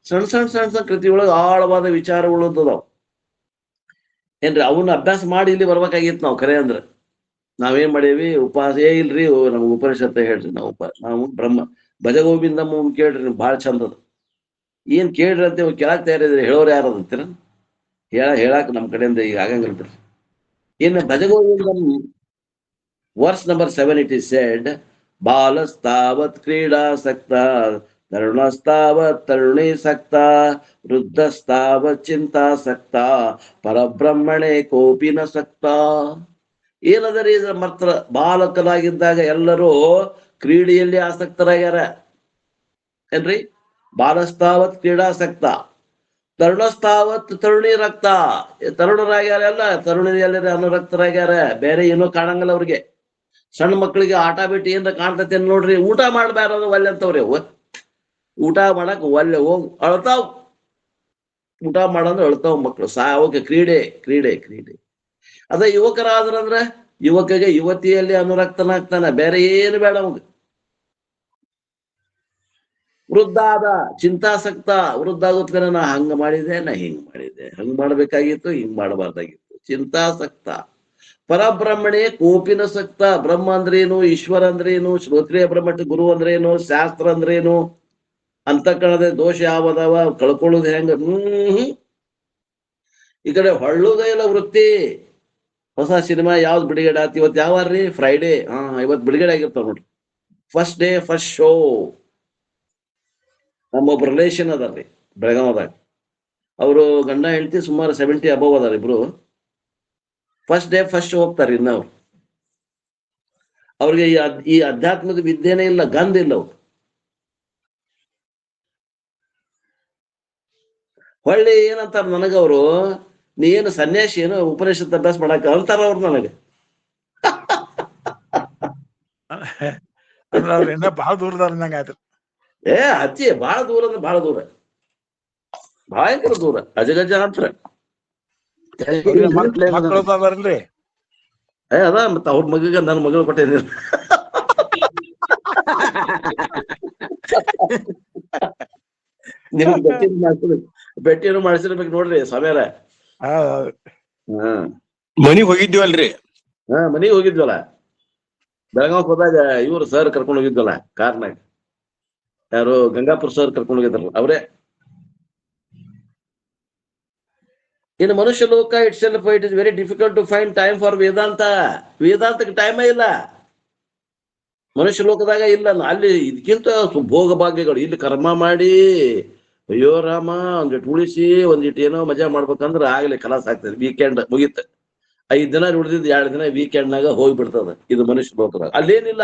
ಸಣ್ಣ ಕೃತಿ ಒಳಗೆ ಆಳವಾದ ವಿಚಾರಗಳು ಅದಾವ ಏನ್ರಿ. ಅವನ್ನ ಅಭ್ಯಾಸ ಮಾಡಿ ಇಲ್ಲಿ ಬರ್ಬೇಕಾಗಿತ್ತು ನಾವು. ಖರೆ ಅಂದ್ರೆ ನಾವೇನ್ ಮಾಡೇವಿ? ಉಪವಾಸ ಇಲ್ರಿ, ನಮ್ಗೆ ಉಪನಿಷತ್ತ ಹೇಳ್ರಿ. ನಾವು ಬ್ರಹ್ಮ ಭಜಗೋವಿಂದಂ ಕೇಳ್ರಿ, ನೀವು ಭಾಳ ಚಂದದ. ಏನ್ ಕೇಳ್ರಿ ಅಂತ ಕೇಳಾಕ್ ತಯಾರಿದ್ರಿ, ಹೇಳೋರು ಯಾರದಂತೀರ? ಹೇಳಾಕ ನಮ್ ಕಡೆಯಿಂದ ಈಗ ಆಗಂಗಿಲ್ರಿ. ಇನ್ನು Bhajagovindam verse number 7 it is said, ಬಾಲಸ್ತಾವತ್ ಕ್ರೀಡಾಸಕ್ತ, ತರುಣಸ್ತಾವತ್ ತರುಣೀಸಕ್ತ, ವೃದ್ಧಸ್ತಾವತ್ ಚಿಂತಾಸಕ್ತ, ಪರಬ್ರಹ್ಮಣೆ ಕೋಪಿನ ಸಕ್ತ. ಏನದರಿ ಮಾತ್ರ? ಬಾಲಕರಾಗಿದ್ದಾಗ ಎಲ್ಲರೂ ಕ್ರೀಡೆಯಲ್ಲಿ ಆಸಕ್ತರಾಗ್ಯಾರ ಏನ್ರಿ. ಬಾಲಸ್ತಾವತ್ ಕ್ರೀಡಾಸಕ್ತ, ತರುಣಸ್ತಾವತ್ ತರುಣಿ ರಕ್ತ. ತರುಣರಾಗ್ಯಾರ, ಎಲ್ಲ ತರುಣಿಯಲ್ಲೇ ಅನುರಕ್ತರಾಗ್ಯಾರ. ಬೇರೆ ಏನೋ ಕಾಣಂಗಲ್ಲ ಅವ್ರಿಗೆ. ಸಣ್ಣ ಮಕ್ಕಳಿಗೆ ಆಟ ಬಿಟ್ಟು ಏನ್ರ ಕಾಣ್ತೈತೆ ನೋಡ್ರಿ. ಊಟ ಮಾಡ್ಬಾರದು ಒಲ್ಲೆ ಅಂತವ್ರಿ. ಊಟ ಮಾಡಕ್ ಒಲ್ಲೆ ಹೋಗ್ ಅಳ್ತಾವ್. ಊಟ ಮಾಡಂದ್ರೆ ಅಳ್ತಾವ್ ಮಕ್ಕಳು. ಅವಕ್ಕೆ ಕ್ರೀಡೆ ಕ್ರೀಡೆ ಕ್ರೀಡೆ. ಅದ ಯುವಕರಾದ್ರಂದ್ರ ಯುವಕಗೆ ಯುವತಿಯಲ್ಲಿ ಅನುರಕ್ತನಾಗ್ತಾನ, ಬೇರೆ ಏನು ಬೇಡ ಅವಾಗ. ವೃದ್ಧ ಆದ ಚಿಂತಾಸಕ್ತ, ವೃದ್ಧ ಆಗೋತ್ಕರ ನಾ ಹಂಗ ಮಾಡಿದೆ, ನಾ ಹಿಂಗ್ ಮಾಡಿದೆ, ಹಂಗ್ ಮಾಡ್ಬೇಕಾಗಿತ್ತು, ಹಿಂಗ್ ಮಾಡಬಾರ್ದಾಗಿತ್ತು, ಚಿಂತಾಸಕ್ತ. ಪರಬ್ರಹ್ಮಣೆ ಕೋಪಿನ ಸಕ್ತ. ಬ್ರಹ್ಮ ಅಂದ್ರೇನು, ಈಶ್ವರ ಅಂದ್ರೇನು, ಶ್ರೋತ್ರಿಯ ಬ್ರಹ್ಮಟ ಗುರು ಅಂದ್ರೇನು, ಶಾಸ್ತ್ರ ಅಂದ್ರೇನು, ಅಂತಃಕರಣದ ದೋಷ ಯಾವದಾವ, ಕಳ್ಕೊಳ್ಳೋದು ಹೆಂಗ. ಈ ಕಡೆ ಹೊಳ್ಳುದ ಇಲ್ಲ ವೃತ್ತಿ. ಹೊಸ ಸಿನಿಮಾ ಯಾವ್ದು ಬಿಡುಗಡೆ ಆತಿ? ಇವತ್ತು ಯಾವಾರ್ರಿ? ಫ್ರೈಡೇ. ಇವತ್ತು ಬಿಡುಗಡೆ ಆಗಿರ್ತಾವ ನೋಡ್ರಿ. First day first show. ನಮ್ಮೊಬ್ಬ ರಿಲೇಷನ್ ಅದಾರ್ರಿ ಬೆಳಗಾವದಾಗ. ಅವರು ಗಂಡ ಹೆಂಡತಿ ಸುಮಾರು 70 ಅಬವ್ ಅದಾರ ಇಬ್ರು. ಫಸ್ಟ್ ಡೇ ಫಸ್ಟ್ ಶೋ ಹೋಗ್ತಾರ. ಇನ್ನ ಅವ್ರಿಗೆ ಈ ಅಧ್ಯಾತ್ಮದ ವಿದ್ಯೆನೇ ಇಲ್ಲ, ಗಂಧ ಇಲ್ಲ ಅವ್ರು. ಹೊಳ್ಳಿ ಏನಂತಾರ ನನಗವರು, ನೀ ಏನು ಸನ್ಯಾಸಿ ಏನು ಉಪನಿಷತ್ ಅಭ್ಯಾಸ ಮಾಡಾಕ ಅಂತಾರ ಅವ್ರು ನನಗೆ. ಅವ್ರ ಇನ್ನ ಬಹಳ ದೂರದಾರ ಆಯ್ತು. ಹಚ್ಚಿ ಬಹಳ ದೂರ ಅಂದ್ರೆ ಬಹಳ ದೂರ, ಭಯಂಕರ ದೂರ, ಅಜಗಜಾಂತರ. ಮಕ್ಕಳು ಅದಾರಲ್ರಿ? ಅದ ಮತ್ತ ಅವ್ರ ಮಗಗ ನನ್ನ ಮಗಳು ಕೊಟ್ಟೇನಿ. ನಿಮ್ಗೆ ಭೇಟಿಯನ್ನು ಮಾಡಿಸಿರ್ಬೇಕು ನೋಡ್ರಿ ಸ್ವಾಮ್ಯಾರ. ಮನಿಗ್ ಹೋಗಿದ್ವಲ್ರಿ? ಮನಿಗೆ ಹೋಗಿದ್ವಲ್ಲ, ಬೆಳಗಾವ್ ಹೋದಾಗ ಇವ್ರು ಸರ್ ಕರ್ಕೊಂಡು ಹೋಗಿದ್ವಲ್ಲ ಕಾರ್ನಾಗ. ಯಾರು ಗಂಗಾಪುರ ಸರ್ ಕರ್ಕೊಂಡು ಹೋಗಿದಾರಲ್ಲ ಅವರೇ. ಇನ್ನು ಮನುಷ್ಯ ಲೋಕ itself it is very difficult to find time for Vedanta. ವೇದಾಂತಕ್ಕೆ ಟೈಮೇ ಇಲ್ಲ ಮನುಷ್ಯ ಲೋಕದಾಗ. ಇಲ್ಲ ಅಲ್ಲಿ ಇದಕ್ಕಿಂತ ಭೋಗ ಭಾಗ್ಯಗಳು, ಇಲ್ಲಿ ಕರ್ಮ ಮಾಡಿ ಅಯ್ಯೋ ರಾಮ ಒಂದಿಟ್ಟು ಉಳಿಸಿ ಒಂದಿಟ್ಟು ಏನೋ ಮಜಾ ಮಾಡ್ಬೇಕಂದ್ರೆ ಆಗ್ಲಿ ಕಲಾಸ ಆಗ್ತದೆ. ವೀಕೆಂಡ್ ಮುಗೀತ, 5 ದಿನ ಉಳಿದಿದ್ದು 2 ದಿನ ವೀಕೆಂಡ್ನಾಗ ಹೋಗ್ಬಿಡ್ತದ. ಇದು ಮನುಷ್ಯ ಲೋಕದಾಗ ಅಲ್ಲೇನಿಲ್ಲ,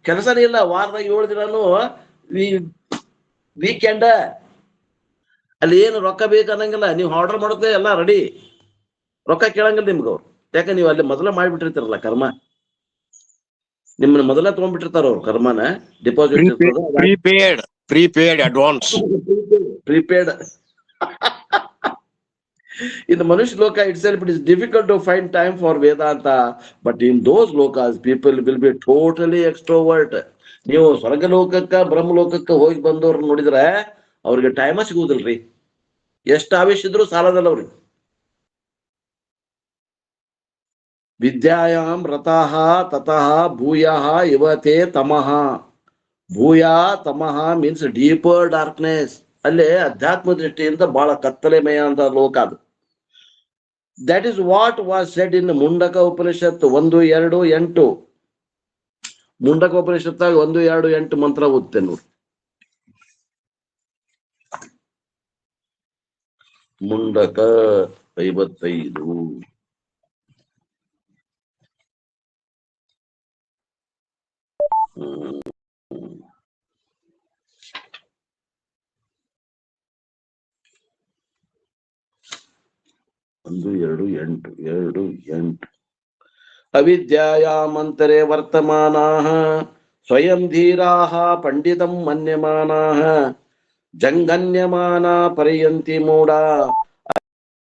ಕೆಲಸನೇ ಇಲ್ಲ. ವಾರದಾಗ 7 ದಿನಾನು ವೀಕೆಂಡ್. ಅಲ್ಲಿ ಏನು ರೊಕ್ಕ ಬೇಕನ್ನಂಗಿಲ್ಲ, ನೀವು ಆರ್ಡರ್ ಮಾಡೋದೇ ಎಲ್ಲ ರೆಡಿ, ರೊಕ್ಕ ಕೇಳಂಗಿಲ್ಲ ನಿಮ್ಗೆ ಅವ್ರು. ಯಾಕೆ ನೀವು ಅಲ್ಲಿ ಮೊದಲ ಮಾಡಿಬಿಟ್ಟಿರ್ತಾರಲ್ಲ ಕರ್ಮ, ನಿಮ್ಮನ್ನ ಮೊದಲ ತಗೊಂಡ್ಬಿಟ್ಟಿರ್ತಾರ ಅವ್ರು ಕರ್ಮನ. Deposit prepaid advance. Prepaid. In the Manush Loka itself, it is difficult to find time for Vedanta, but in those lokas, people will be totally extrovert. ನೀವು ಸ್ವರ್ಗ ಲೋಕಕ್ಕ ಬ್ರಹ್ಮ ಲೋಕಕ್ಕ ಹೋಗಿ ಬಂದವ್ರು ನೋಡಿದ್ರೆ ಅವ್ರಿಗೆ ಟೈಮ ಸಿಗುವುದಿಲ್ರಿ. ಎಷ್ಟು ಆವೇಶ ಇದ್ರು ಸಾಲದಲ್ಲ ಅವ್ರಿಗೆ. ವಿದ್ಯಾಯಾಂ ರತಃ ತತಃ ಭೂಯಃ ಇವತೆ ತಮಃ. ಭೂಯಾ ತಮಃ ಮೀನ್ಸ್ ಡೀಪರ್ ಡಾರ್ಕ್ನೆಸ್. ಅಲ್ಲೇ ಅಧ್ಯಾತ್ಮ ದೃಷ್ಟಿಯಿಂದ ಬಹಳ ಕತ್ತಲೆಮಯ ಅಂತ ಲೋಕ ಅದು. That is what was said in Mundaka Upanishad 1:2:8. Mundaka ಉಪನಿಷತ್ತಾಗ 1:2:8 ಮಂತ್ರ ಓದ್ತೆ ನೋಡಿ. ಮುಂಡಕ 55. ಒಂದು 2:8 ಅವಿದ್ಯಾಯಾಮಂತರೆ ವರ್ತಮಾನಾಃ ಸ್ವಯಂ ಧೀರಾಃ ಪಂಡಿತಂ ಮನ್ಯಮಾನಾಃ ಜಂಗನ್ಯಮಾನಾ ಪರ್ಯಂತಿ ಮೂಢಾ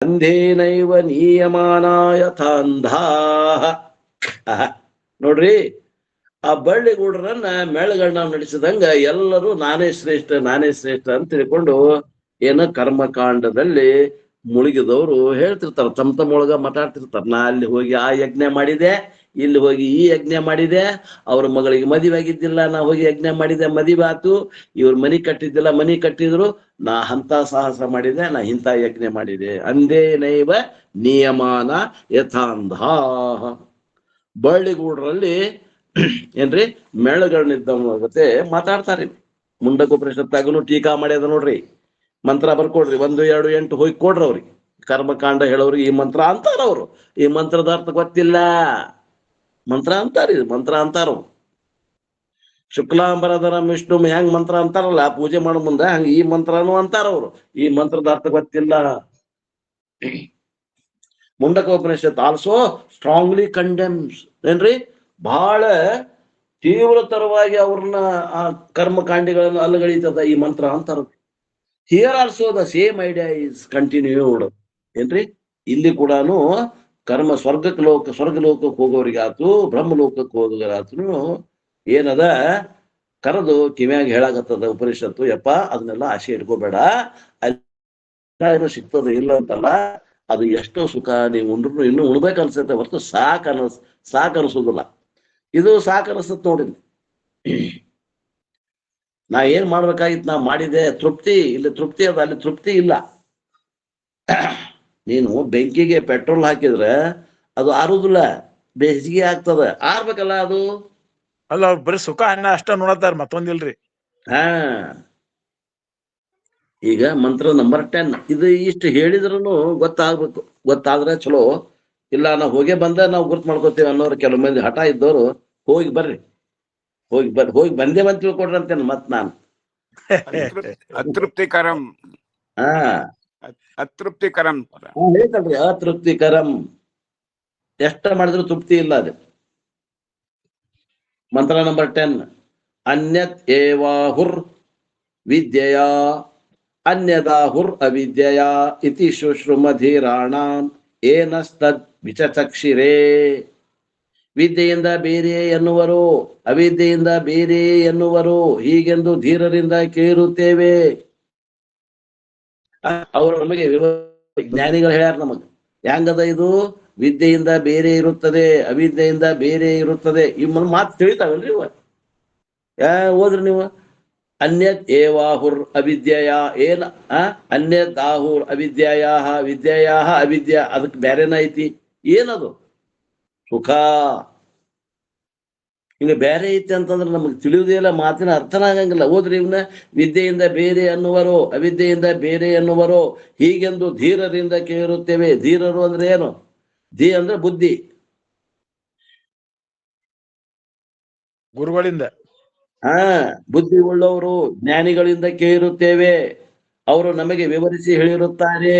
ಅಂಧೇನೈವ ನೀಯಮಾನಾ ಯಥಾಂಧಾಃ. ನೋಡ್ರಿ, ಆ ಬಳ್ಳಿಗೂಡ್ರನ್ನ ಮೇಳಗಳನ್ನ ನಡೆಸಿದಂಗ ಎಲ್ಲರೂ ನಾನೇ ಶ್ರೇಷ್ಠ ಅಂತ ತಿಳ್ಕೊಂಡು ಏನ ಕರ್ಮಕಾಂಡದಲ್ಲಿ ಮುಳುಗಿದವರು ಹೇಳ್ತಿರ್ತಾರ, ತಮ್ಮ ಒಳಗ ಮಾತಾಡ್ತಿರ್ತಾರ. ನಾ ಅಲ್ಲಿ ಹೋಗಿ ಆ ಯಜ್ಞ ಮಾಡಿದೆ, ಇಲ್ಲಿ ಹೋಗಿ ಈ ಯಜ್ಞ ಮಾಡಿದೆ, ಅವ್ರ ಮಗಳಿಗೆ ಮದುವೆ ಆಗಿದ್ದಿಲ್ಲ, ನಾ ಹೋಗಿ ಯಜ್ಞ ಮಾಡಿದೆ ಮದುವೆ ಆತು, ಇವ್ರ ಮನಿ ಕಟ್ಟಿದ್ದಿಲ್ಲ ಮನಿ ಕಟ್ಟಿದ್ರು, ನಾ ಅಂತ ಸಾಹಸ ಮಾಡಿದೆ, ನಾ ಇಂಥ ಯಜ್ಞ ಮಾಡಿದೆ. ಅಂದೇ ನೈವ ನಿಯಮಾನ ಯಥಾಂಧಾಃ. ಬಳ್ಳಿಗೂಡ್ರಲ್ಲಿ ಏನ್ರಿ ಮೇಳಗಳನ್ನಿದ್ದ ಮಾತಾಡ್ತಾರೆ. ಮುಂಡಕೋಪನಿಷತ್ತಾಗನು ಟೀಕಾ ಮಾಡ್ಯದ ನೋಡ್ರಿ. ಮಂತ್ರ ಬರ್ಕೊಡ್ರಿ 1:2:8 ಹೋಗಿ ಕೊಡ್ರಿ ಅವ್ರಿಗೆ. ಕರ್ಮಕಾಂಡ ಹೇಳೋರಿಗೆ ಈ ಮಂತ್ರ ಅಂತಾರ ಅವ್ರು. ಈ ಮಂತ್ರದ ಅರ್ಥ ಗೊತ್ತಿಲ್ಲ, ಮಂತ್ರ ಅಂತಾರ, ಇದು ಮಂತ್ರ ಅಂತಾರ. ಶುಕ್ಲಾಂಬರಧರಂ ವಿಷ್ಣು ಹೆಂಗ್ ಮಂತ್ರ ಅಂತಾರಲ್ಲ ಪೂಜೆ ಮಾಡೋ ಮುಂದೆ, ಹಂಗ ಈ ಮಂತ್ರನು ಅಂತಾರ ಅವ್ರು. ಈ ಮಂತ್ರದ ಅರ್ಥ ಗೊತ್ತಿಲ್ಲ. ಮುಂಡಕೋಪನಿಷತ್ ಆಲ್ಸೋ ಸ್ಟ್ರಾಂಗ್ಲಿ ಕಂಡೆಮ್ಸ್ ಏನ್ರಿ, ಬಹಳ ತೀವ್ರತರವಾಗಿ ಅವ್ರನ್ನ ಆ ಕರ್ಮಕಾಂಡಿಗಳನ್ನು ಅಲ್ಲಗಳಿತದ ಈ ಮಂತ್ರ ಅಂತಾರ. Here also the same idea is continued ಏನ್ರಿ. ಇಲ್ಲಿ ಕೂಡ ಕರ್ಮ ಸ್ವರ್ಗ ಲೋಕಕ್ಕೆ ಹೋಗೋರಿಗಾತು ಬ್ರಹ್ಮ ಲೋಕಕ್ಕೆ ಹೋಗೋರಾತು ಏನದ ಕರೆದು ಕಿವ್ಯಾಗ ಹೇಳಾಗತ್ತದ ಉಪನಿಷತ್ತು, ಯಪ್ಪ ಅದನ್ನೆಲ್ಲ ಆಸೆ ಇಟ್ಕೋಬೇಡ, ಅಲ್ಲಿ ಸಿಗ್ತದೆ ಇಲ್ಲ ಅಂತಲ್ಲ, ಅದು ಎಷ್ಟೋ ಸುಖ ನೀವು ಉಂಡ್ರು ಇನ್ನೂ ಉಣ್ಬೇಕು ಅನ್ಸುತ್ತೆ ಹೊರತು ಸಾಕ್ ಅನಿಸೋದಿಲ್ಲ. ಇದು ಸಾಕ್ ಅನಿಸ್ತತ್ ನೋಡಿ. ನಾ ಏನ್ ಮಾಡ್ಬೇಕಾಗಿತ್ತು ನಾ ಮಾಡಿದೆ, ತೃಪ್ತಿ ಇಲ್ಲಿ ತೃಪ್ತಿ ಅದ, ಅಲ್ಲಿ ತೃಪ್ತಿ ಇಲ್ಲ. ನೀನು ಬೆಂಕಿಗೆ ಪೆಟ್ರೋಲ್ ಹಾಕಿದ್ರೆ ಅದು ಆರುದಿಲ್ಲ, ಬೇಸಿಗೆ ಆಗ್ತದ, ಆರ್ಬೇಕಲ್ಲ ಅದು. ಅಲ್ಲ ಅವ್ರು ಬರೀ ಸುಖ ಅನ್ನ ಅಷ್ಟ ನೋಡತ್ತಾರ, ಮತ್ತೊಂದಿಲ್ರಿ. ಹಾ, ಈಗ ಮಂತ್ರ ನಂಬರ್ 10 ಇದು ಇಷ್ಟು ಹೇಳಿದ್ರು ಗೊತ್ತಾಗ್ಬೇಕು. ಗೊತ್ತಾದ್ರೆ ಚಲೋ, ಇಲ್ಲ ನಾವು ಹೋಗೇ ಬಂದ ನಾವು ಗುರ್ತು ಮಾಡ್ಕೋತೀವಿ ಅನ್ನೋರು ಕೆಲವು ಮಂದಿ ಹಠ ಇದ್ದವರು ಹೋಗಿ ಬರ್ರಿ, ಹೋಗಿ ಬಂದೇವಂತ ತಿಳ್ಕೊಡ್ರಿ ಅಂತೇನೆ ಮತ್ ನಾನು. ಅತೃಪ್ತಿಕರಂ. ಹಾ, ಅತೃಪ್ತಿಕರಂ ಹೇಳ್ತಲ್ರಿ, ಅತೃಪ್ತಿಕರಂ. ಎಷ್ಟ ಮಾಡಿದ್ರು ತೃಪ್ತಿ ಇಲ್ಲ. ಅದು ಮಂತ್ರ ನಂಬರ್ 10. ಅನ್ಯತ್ ಏವಾಹುರ್ ವಿದ್ಯೆಯ ಅನ್ಯದಾಹುರ್ ಅವಿದ್ಯೆಯ ಇತಿ ಶುಶ್ರುಮಧೀರಾಣಾಂ ಏನಸ್ತದ್ ವಿಚಚಕ್ಷಿರೇ. ವಿದ್ಯೆಯಿಂದ ಬೇರೆ ಎನ್ನುವರು, ಅವಿದ್ಯೆಯಿಂದ ಬೇರೆ ಎನ್ನುವರು, ಹೀಗೆಂದು ಧೀರರಿಂದ ಕೇಳುತ್ತೇವೆ. ಅವರು ನಮಗೆ ಜ್ಞಾನಿಗಳು ಹೇಳ್ಯಾರ ನಮಗ್ ಹೆಂಗದ ಇದು, ವಿದ್ಯೆಯಿಂದ ಬೇರೆ ಇರುತ್ತದೆ, ಅವಿದ್ಯೆಯಿಂದ ಬೇರೆ ಇರುತ್ತದೆ. ಈ ಮಾತು ತಿಳಿತಾವಲ್ರಿ ಇವ? ಓದ್ರಿ ನೀವು. ಅನ್ಯತ್ ಏವಾಹುರ್ ಅವಿದ್ಯೆಯ ಏನ ಅನ್ಯತ್ ಆಹುರ್ ಅವಿದ್ಯೆಯಾಹ ವಿದ್ಯೆಯಾಹ ಅವಿದ್ಯಾ, ಅದಕ್ಕೆ ಬೇರೆನ ಐತಿ. ಏನದು? ಸುಖ. ಈಗ ಬೇರೆ ಐತಿ ಅಂತಂದ್ರೆ ನಮಗೆ ತಿಳಿಯುವುದೇ ಇಲ್ಲ, ಮಾತಿನ ಅರ್ಥನ ಆಗಂಗಿಲ್ಲ. ಓದ್ರಿ ಇವನ್ನ, ವಿದ್ಯೆಯಿಂದ ಬೇರೆ ಅನ್ನುವರು, ಅವಿದ್ಯೆಯಿಂದ ಬೇರೆ ಅನ್ನುವರು, ಹೀಗೆಂದು ಧೀರರಿಂದ ಕೇಳುತ್ತೇವೆ. ಧೀರರು ಅಂದ್ರೆ ಏನು? ಧೀ ಅಂದ್ರೆ ಬುದ್ಧಿ. ಗುರುಗಳಿಂದ. ಬುದ್ಧಿ ಉಳ್ಳವರು ಜ್ಞಾನಿಗಳಿಂದ ಕೇಳಿರುತ್ತೇವೆ, ಅವರು ನಮಗೆ ವಿವರಿಸಿ ಹೇಳಿರುತ್ತಾರೆ.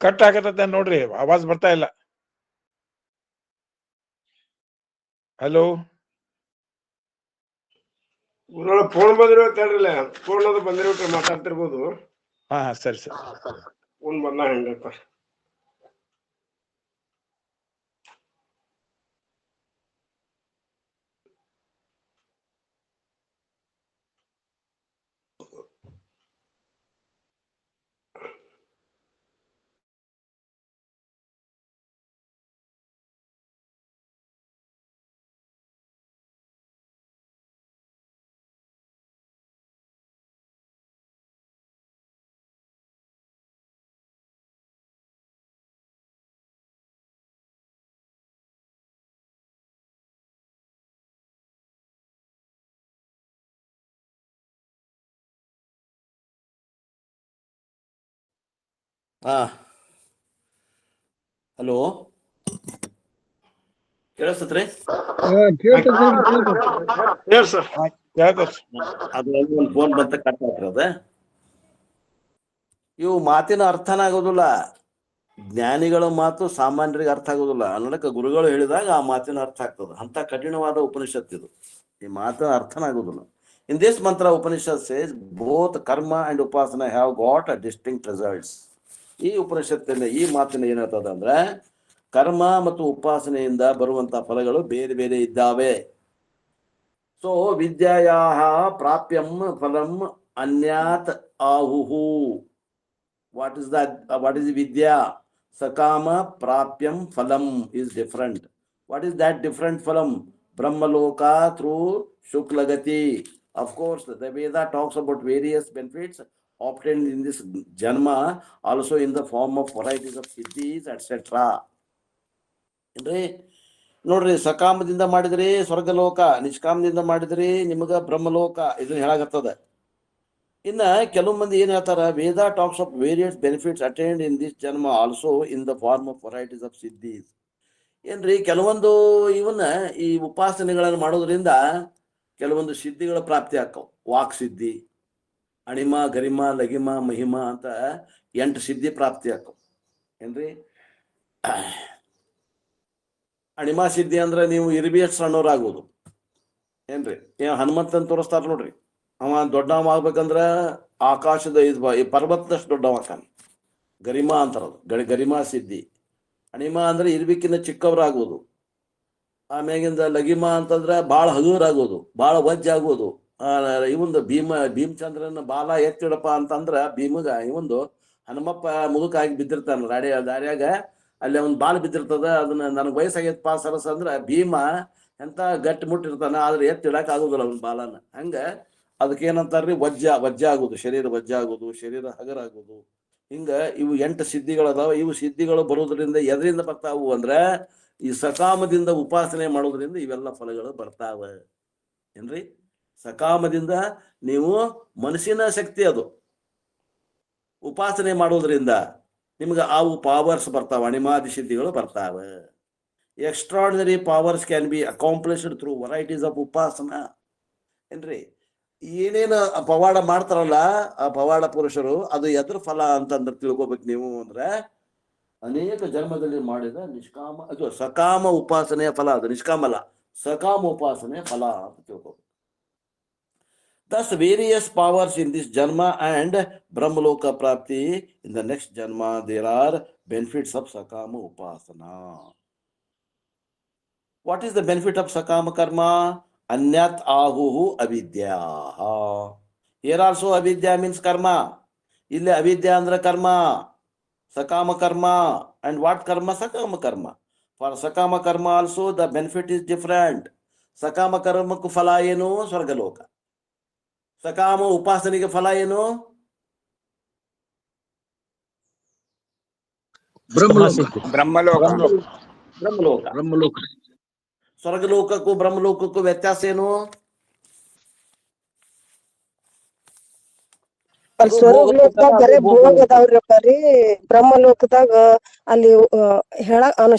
ಕಟ್ ಆಗತ್ತ ನೋಡ್ರಿ, ಆವಾಜ್ ಬರ್ತಾ ಇಲ್ಲ. ಹಲೋ, ಫೋನ್ ಬಂದಿರೋ ತಡ್ರಿಲ್ಲ, ಫೋನ್ ಅದು ಬಂದಿರೋ ಮಾತಾಡ್ತಿರ್ಬೋದು. ಹಾ ಸರಿ ಸರಿ. ಫೋನ್ ಬಂದ ಹೆಂಗಪ್ಪ. ಹಲೋ, ಕೇಳಿಸ್ತತ್ರಿ? ಹೇಳಿ ಸರ್. ಅದು ಒಂದು ಫೋನ್ ಬಂತ, ಕಟ್ ಆಗ್ತದೆ ಅದ. ಇವು ಮಾತಿನ ಅರ್ಥನ ಆಗೋದಿಲ್ಲ. ಜ್ಞಾನಿಗಳ ಮಾತು ಸಾಮಾನ್ಯರಿಗೆ ಅರ್ಥ ಆಗೋದಿಲ್ಲ. ಅನ್ನೋದಕ್ಕೆ ಗುರುಗಳು ಹೇಳಿದಾಗ ಆ ಮಾತಿನ ಅರ್ಥ ಆಗ್ತದೆ. ಅಂತ ಕಠಿಣವಾದ ಉಪನಿಷತ್ ಇದು. ಈ ಮಾತಿನ ಅರ್ಥನ ಆಗೋದಿಲ್ಲ. ಇನ್ ದಿಸ್ ಮಂತ್ರ ಉಪನಿಷತ್ ಸೇಸ್ ಬೋತ್ ಕರ್ಮ and Upasana have got a distinct results. ಈ ಉಪನಿಷತ್ತಿನ ಈ ಮಾತಿನ ಏನಾಗ್ತದ ಅಂದ್ರೆ, ಕರ್ಮ ಮತ್ತು ಉಪಾಸನೆಯಿಂದ ಬರುವಂತಹ ಫಲಗಳು ಬೇರೆ ಬೇರೆ ಇದ್ದಾವೆ. ಸೊ ವಿದ್ಯಾಯಾ ಪ್ರಾಪ್ಯಂ ಫಲಂ ಅನ್ಯಾತ್ ಆಹುಹು. What is that? What is vidya? Sakama prapyam phalam is different. What is that different phalam? Brahmaloka through Shuklagati. Of course, the Veda talks about various benefits obtained in this janma, also in the form of varieties of siddhis, etc. ನೋಡ್ರಿ, ಸಕಾಮದಿಂದ ಮಾಡಿದ್ರಿ ಸ್ವರ್ಗಲೋಕ, ನಿಷ್ಕಾಮದಿಂದ ಮಾಡಿದ್ರಿ ನಿಮಗ ಬ್ರಹ್ಮಲೋಕ, ಇದನ್ನ ಹೇಳಾಗತ್ತದ. ಇನ್ನ ಕೆಲವು ಮಂದಿ ಏನ್ ಹೇಳ್ತಾರ, Veda talks of various benefits attained in this ಜನ್ಮ also in the form of varieties of ಸಿದ್ಧೀಸ್. ಏನ್ರಿ, ಕೆಲವೊಂದು ಇವನ್ನ ಈ ಉಪಾಸನೆಗಳನ್ನು ಮಾಡೋದ್ರಿಂದ ಕೆಲವೊಂದು ಸಿದ್ಧಿಗಳ ಪ್ರಾಪ್ತಿ ಆಕ್ಕವು. ವಾಕ್ ಸಿದ್ಧಿ, ಅಣಿಮ, ಗರಿಮ, ಲಗಿಮ, ಮಹಿಮ ಅಂತ 8 ಸಿದ್ಧಿ ಪ್ರಾಪ್ತಿ ಆಕ್ಕವು. ಏನ್ರಿ, ಅಣಿಮ ಸಿದ್ಧಿ ಅಂದ್ರೆ ನೀವು ಇರ್ಬಿಯಟ್ ಸಣ್ಣವ್ರಾಗೋದು. ಏನ್ರಿ, ಹನುಮಂತನ್ ತೋರಿಸ್ತಾರ ನೋಡ್ರಿ, ಅವ ದೊಡ್ಡವ ಆಗ್ಬೇಕಂದ್ರ ಆಕಾಶದ ಪರ್ವತದಷ್ಟು ದೊಡ್ಡವ. ಗರಿಮಾ ಅಂತಾರದು, ಗರಿಮಾ ಸಿದ್ಧಿ. ಅಣಿಮ ಅಂದ್ರೆ ಇರ್ಬಿಕ್ಕಿನ್ನ ಚಿಕ್ಕವರಾಗೋದು. ಆಮ್ಯಾಗಿಂದ ಲಗಿಮಾ ಅಂತಂದ್ರೆ ಬಾಳ ಹಗುರಾಗೋದು, ಬಾಳ ವಜ್ಜ ಆಗೋದು. ಇವಂದು ಭೀಮಚಂದ್ರನ ಬಾಲ ಎತ್ತಿಡಪ್ಪ ಅಂತಂದ್ರ ಭೀಮಗ ಇವಂದು ಹನುಮಪ್ಪ ಮುದುಕಾಗಿ ಬಿದ್ದಿರ್ತಾನ ದಾರ್ಯಾಗ. ಅಲ್ಲಿ ಅವ್ನ ಬಾಲ್ ಬಿದ್ದಿರ್ತದ. ಅದನ್ನ ನನಗೆ ವಯಸ್ಸಾಗೈತಪ್ಪ ಸರಸ ಅಂದ್ರ ಭೀಮ ಎಂತ ಗಟ್ಟಿ ಮುಟ್ಟಿರ್ತಾನ, ಆದ್ರೆ ಎತ್ತಿಡಕ್ ಆಗೋದಿಲ್ಲ ಅವನ ಬಾಲನ. ಹಂಗ ಅದಕ್ಕೇನಂತಾರ್ರಿ, ವಜ್ಜ ಆಗೋದು, ಶರೀರ ವಜ್ಜ ಆಗೋದು, ಶರೀರ ಹಗರಾಗೋದು. ಹಿಂಗ ಇವು 8 ಸಿದ್ಧಿಗಳದಾವ. ಇವು ಸಿದ್ಧಿಗಳು ಬರೋದ್ರಿಂದ ಎದರಿಂದ ಬರ್ತಾವು ಅಂದ್ರೆ, ಈ ಸಕಾಮದಿಂದ ಉಪಾಸನೆ ಮಾಡೋದ್ರಿಂದ ಇವೆಲ್ಲ ಫಲಗಳು ಬರ್ತಾವ. ಏನ್ರಿ, ಸಕಾಮದಿಂದ ನೀವು ಮನಸ್ಸಿನ ಶಕ್ತಿ ಅದು ಉಪಾಸನೆ ಮಾಡೋದ್ರಿಂದ ನಿಮ್ಗೆ ಅವು ಪವರ್ಸ್ ಬರ್ತಾವ, ಅಣಿಮಾದಿ ಸಿದ್ಧಿಗಳು ಬರ್ತಾವ. Extraordinary powers can be accomplished through varieties of ಉಪಾಸನ. ಏನ್ರಿ, ಏನೇನು ಪವಾಡ ಮಾಡ್ತಾರಲ್ಲ ಆ ಪವಾಡ ಪುರುಷರು, ಅದು ಎದ್ರ ಫಲ ಅಂತಂದ್ರೆ ತಿಳ್ಕೊಬೇಕು ನೀವು. ಅಂದ್ರೆ ಅನೇಕ ಜನ್ಮದಲ್ಲಿ ಮಾಡಿದ ನಿಷ್ಕಾಮ, ಅದು ಸಕಾಮ ಉಪಾಸನೆಯ ಫಲ. ಅದು ನಿಷ್ಕಾಮ ಅಲ್ಲ, ಸಕಾಮ ಉಪಾಸನೆಯ ಫಲ ಅಂತ ತಿಳ್ಕೊಬೇಕು. Thus various powers in this janma and Brahmaloka Prapti in the next janma, there are benefits of Sakama Upasana. What is the benefit of Sakama Karma? Anyat Ahuhu Avidya. Here also Avidya means karma. Ille Avidya andra karma. Sakama Karma. And what karma? Sakama Karma. For Sakama Karma also the benefit is different. Sakama Karma ku phala enu? Swargaloka. ಸಕಾಮ ಉಪಾಸನೆಗೆ ಫಲ ಏನು? ಬ್ರಹ್ಮಲೋಕ. ಬ್ರಹ್ಮಲೋಕ. ಸ್ವರ್ಗಲೋಕಕ್ಕೂ ಬ್ರಹ್ಮಲೋಕಕ್ಕೂ ವ್ಯತ್ಯಾಸ ಏನು? ಸ್ವರ್ಗಲೋಕದಾಗ ಬರೇ ಭೋಗ ಅದಾವ್ರಿಪ್ಪ ರೀ. ಬ್ರಹ್ಮಲೋಕದಾಗ ಅಲ್ಲಿ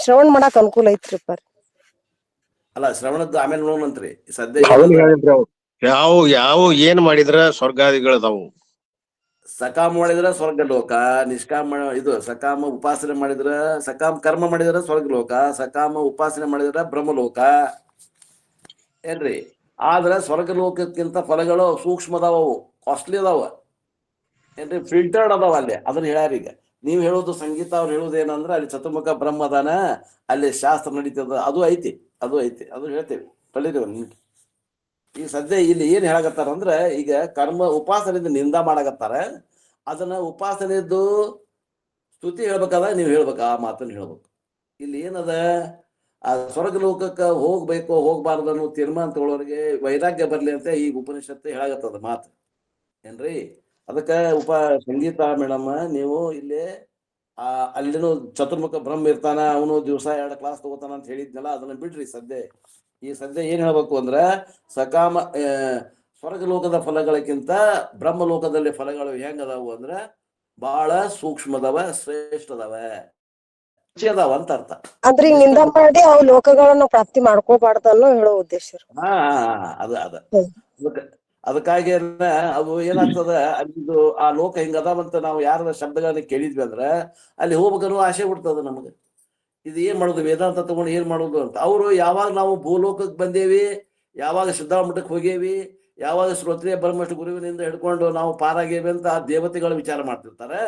ಶ್ರವಣ ಮಾಡಾಕ ಅನುಕೂಲ ಐತ್ರಿಪ್ಪ. ಅಲ್ಲ, ಶ್ರವಣದ್ದು ಆಮೇಲೆ ನೋಡಂತ್ರಿ. ಸದ್ಯ ಯಾವ ಏನ್ ಮಾಡಿದ್ರ ಸ್ವರ್ಗಾದಿಗಳದಾವು. ಸಕಾಮ ಮಾಡಿದ್ರ ಸ್ವರ್ಗಲೋಕ, ನಿಷ್ಕಾಮ ಇದು ಸಕಾಮ ಉಪಾಸನೆ ಮಾಡಿದ್ರ, ಸಕಾಮ ಕರ್ಮ ಮಾಡಿದ್ರ ಸ್ವರ್ಗಲೋಕ, ಸಕಾಮ ಉಪಾಸನೆ ಮಾಡಿದ್ರ ಬ್ರಹ್ಮಲೋಕ. ಏನ್ರಿ, ಆದ್ರ ಸ್ವರ್ಗಲೋಕಕ್ಕಿಂತ ಫಲಗಳು ಸೂಕ್ಷ್ಮ ಅದಾವ, ಅವು ಕಾಸ್ಟ್ಲಿ ಅದಾವ. ಏನ್ರಿ, ಫಿಲ್ಟರ್ಡ್ ಅದಾವ ಅಲ್ಲಿ. ಅದನ್ನ ಹೇಳ್ಯಾರ. ಈಗ ನೀವ್ ಹೇಳೋದು ಸಂಗೀತ ಅವ್ರು ಹೇಳೋದು ಏನಂದ್ರ ಅಲ್ಲಿ ಚತುರ್ಮುಖ ಬ್ರಹ್ಮ ಅದಾನ, ಅಲ್ಲಿ ಶಾಸ್ತ್ರ ನಡೀತದ, ಅದು ಐತಿ, ಅದು ಹೇಳ್ತೇವೆ. ತಳಿದೇವ. ಈ ಸದ್ಯ ಇಲ್ಲಿ ಏನ್ ಹೇಳಕತ್ತಾರ ಅಂದ್ರೆ, ಈಗ ಕರ್ಮ ಉಪಾಸನೆಯಿಂದ ನಿಂದ ಮಾಡಕತ್ತಾರ. ಅದನ್ನ ಉಪಾಸನೆದ್ದು ಸ್ತುತಿ ಹೇಳ್ಬೇಕಾದಾಗ ನೀವು ಹೇಳ್ಬೇಕು, ಆ ಮಾತನ್ನ ಹೇಳ್ಬೇಕು. ಇಲ್ಲಿ ಏನದ, ಆ ಸ್ವರ್ಗ ಲೋಕಕ್ಕೆ ಹೋಗ್ಬೇಕು ಹೋಗ್ಬಾರ್ದು ಅನ್ನೋ ತೀರ್ಮಾನ ತಗೊಳ್ಳೋರಿಗೆ ವೈರಾಗ್ಯ ಬರ್ಲಿ ಅಂತ ಈ ಉಪನಿಷತ್ತು ಹೇಳಕತ್ತದ ಮಾತು. ಏನ್ರಿ, ಅದಕ್ಕೆ ಸಂಗೀತ ಮೇಡಮ್, ನೀವು ಇಲ್ಲಿ ಅಲ್ಲಿನೂ ಚತುರ್ಮುಖ ಬ್ರಹ್ಮ ಇರ್ತಾನ, ಅವನು ದಿವಸ 2 ಕ್ಲಾಸ್ ತಗೋತಾನ ಅಂತ ಹೇಳಿದ್ನಲ್ಲ, ಅದನ್ನ ಬಿಡ್ರಿ. ಈ ಸದ್ಯ ಏನ್ ಹೇಳ್ಬೇಕು ಅಂದ್ರೆ, ಸಕಾಮ ಸ್ವರ್ಗಲೋಕದ ಫಲಗಳಕ್ಕಿಂತ ಬ್ರಹ್ಮಲೋಕದಲ್ಲಿ ಫಲಗಳು ಹೆಂಗದಾವು ಅಂದ್ರೆ ಬಹಳ ಸೂಕ್ಷ್ಮದವ, ಶ್ರೇಷ್ಠದವ, ಅದಾವ ಅಂತ ಅರ್ಥ. ಅಂದ್ರೆ ಈಗ ನಿಂದ ಮಾಡಿ ಅವ್ ಲೋಕಗಳನ್ನ ಪ್ರಾಪ್ತಿ ಮಾಡ್ಕೋಬಾರ್ದು ಅನ್ನೋ ಹೇಳೋ ಉದ್ದೇಶ. ಅದಕ್ಕಾಗಿ ಅದು ಏನಾಗ್ತದ, ಅಲ್ಲಿದು ಆ ಲೋಕ ಹಿಂಗದಾವಂತ ನಾವು ಯಾರ ಶಬ್ದಗಳನ್ನ ಕೇಳಿದ್ವಿ ಅಂದ್ರೆ ಅಲ್ಲಿ ಹೋಗ್ಬೇಕನ್ನೋ ಆಸೆ ಬಿಡ್ತದ ನಮಗೆ. ಇದು ಏನ್ ಮಾಡೋದು, ವೇದಾಂತ ತಗೊಂಡು ಏನ್ ಮಾಡೋದು ಅಂತ. ಅವರು ಯಾವಾಗ ನಾವು ಭೂಲೋಕಕ್ಕೆ ಬಂದೇವಿ, ಯಾವಾಗ ಸಿದ್ಧಾಮಠಕ್ಕೆ ಹೋಗೇವಿ, ಯಾವಾಗ ಶ್ರೋತ್ರಿಯ ಬ್ರಹ್ಮಷ್ಟು ಗುರುವಿನಿಂದ ಹಿಡ್ಕೊಂಡು ನಾವು ಪಾರಾಗೇವಿ ಅಂತ ಆ ದೇವತೆಗಳ ವಿಚಾರ ಮಾಡ್ತಿರ್ತಾರೆ.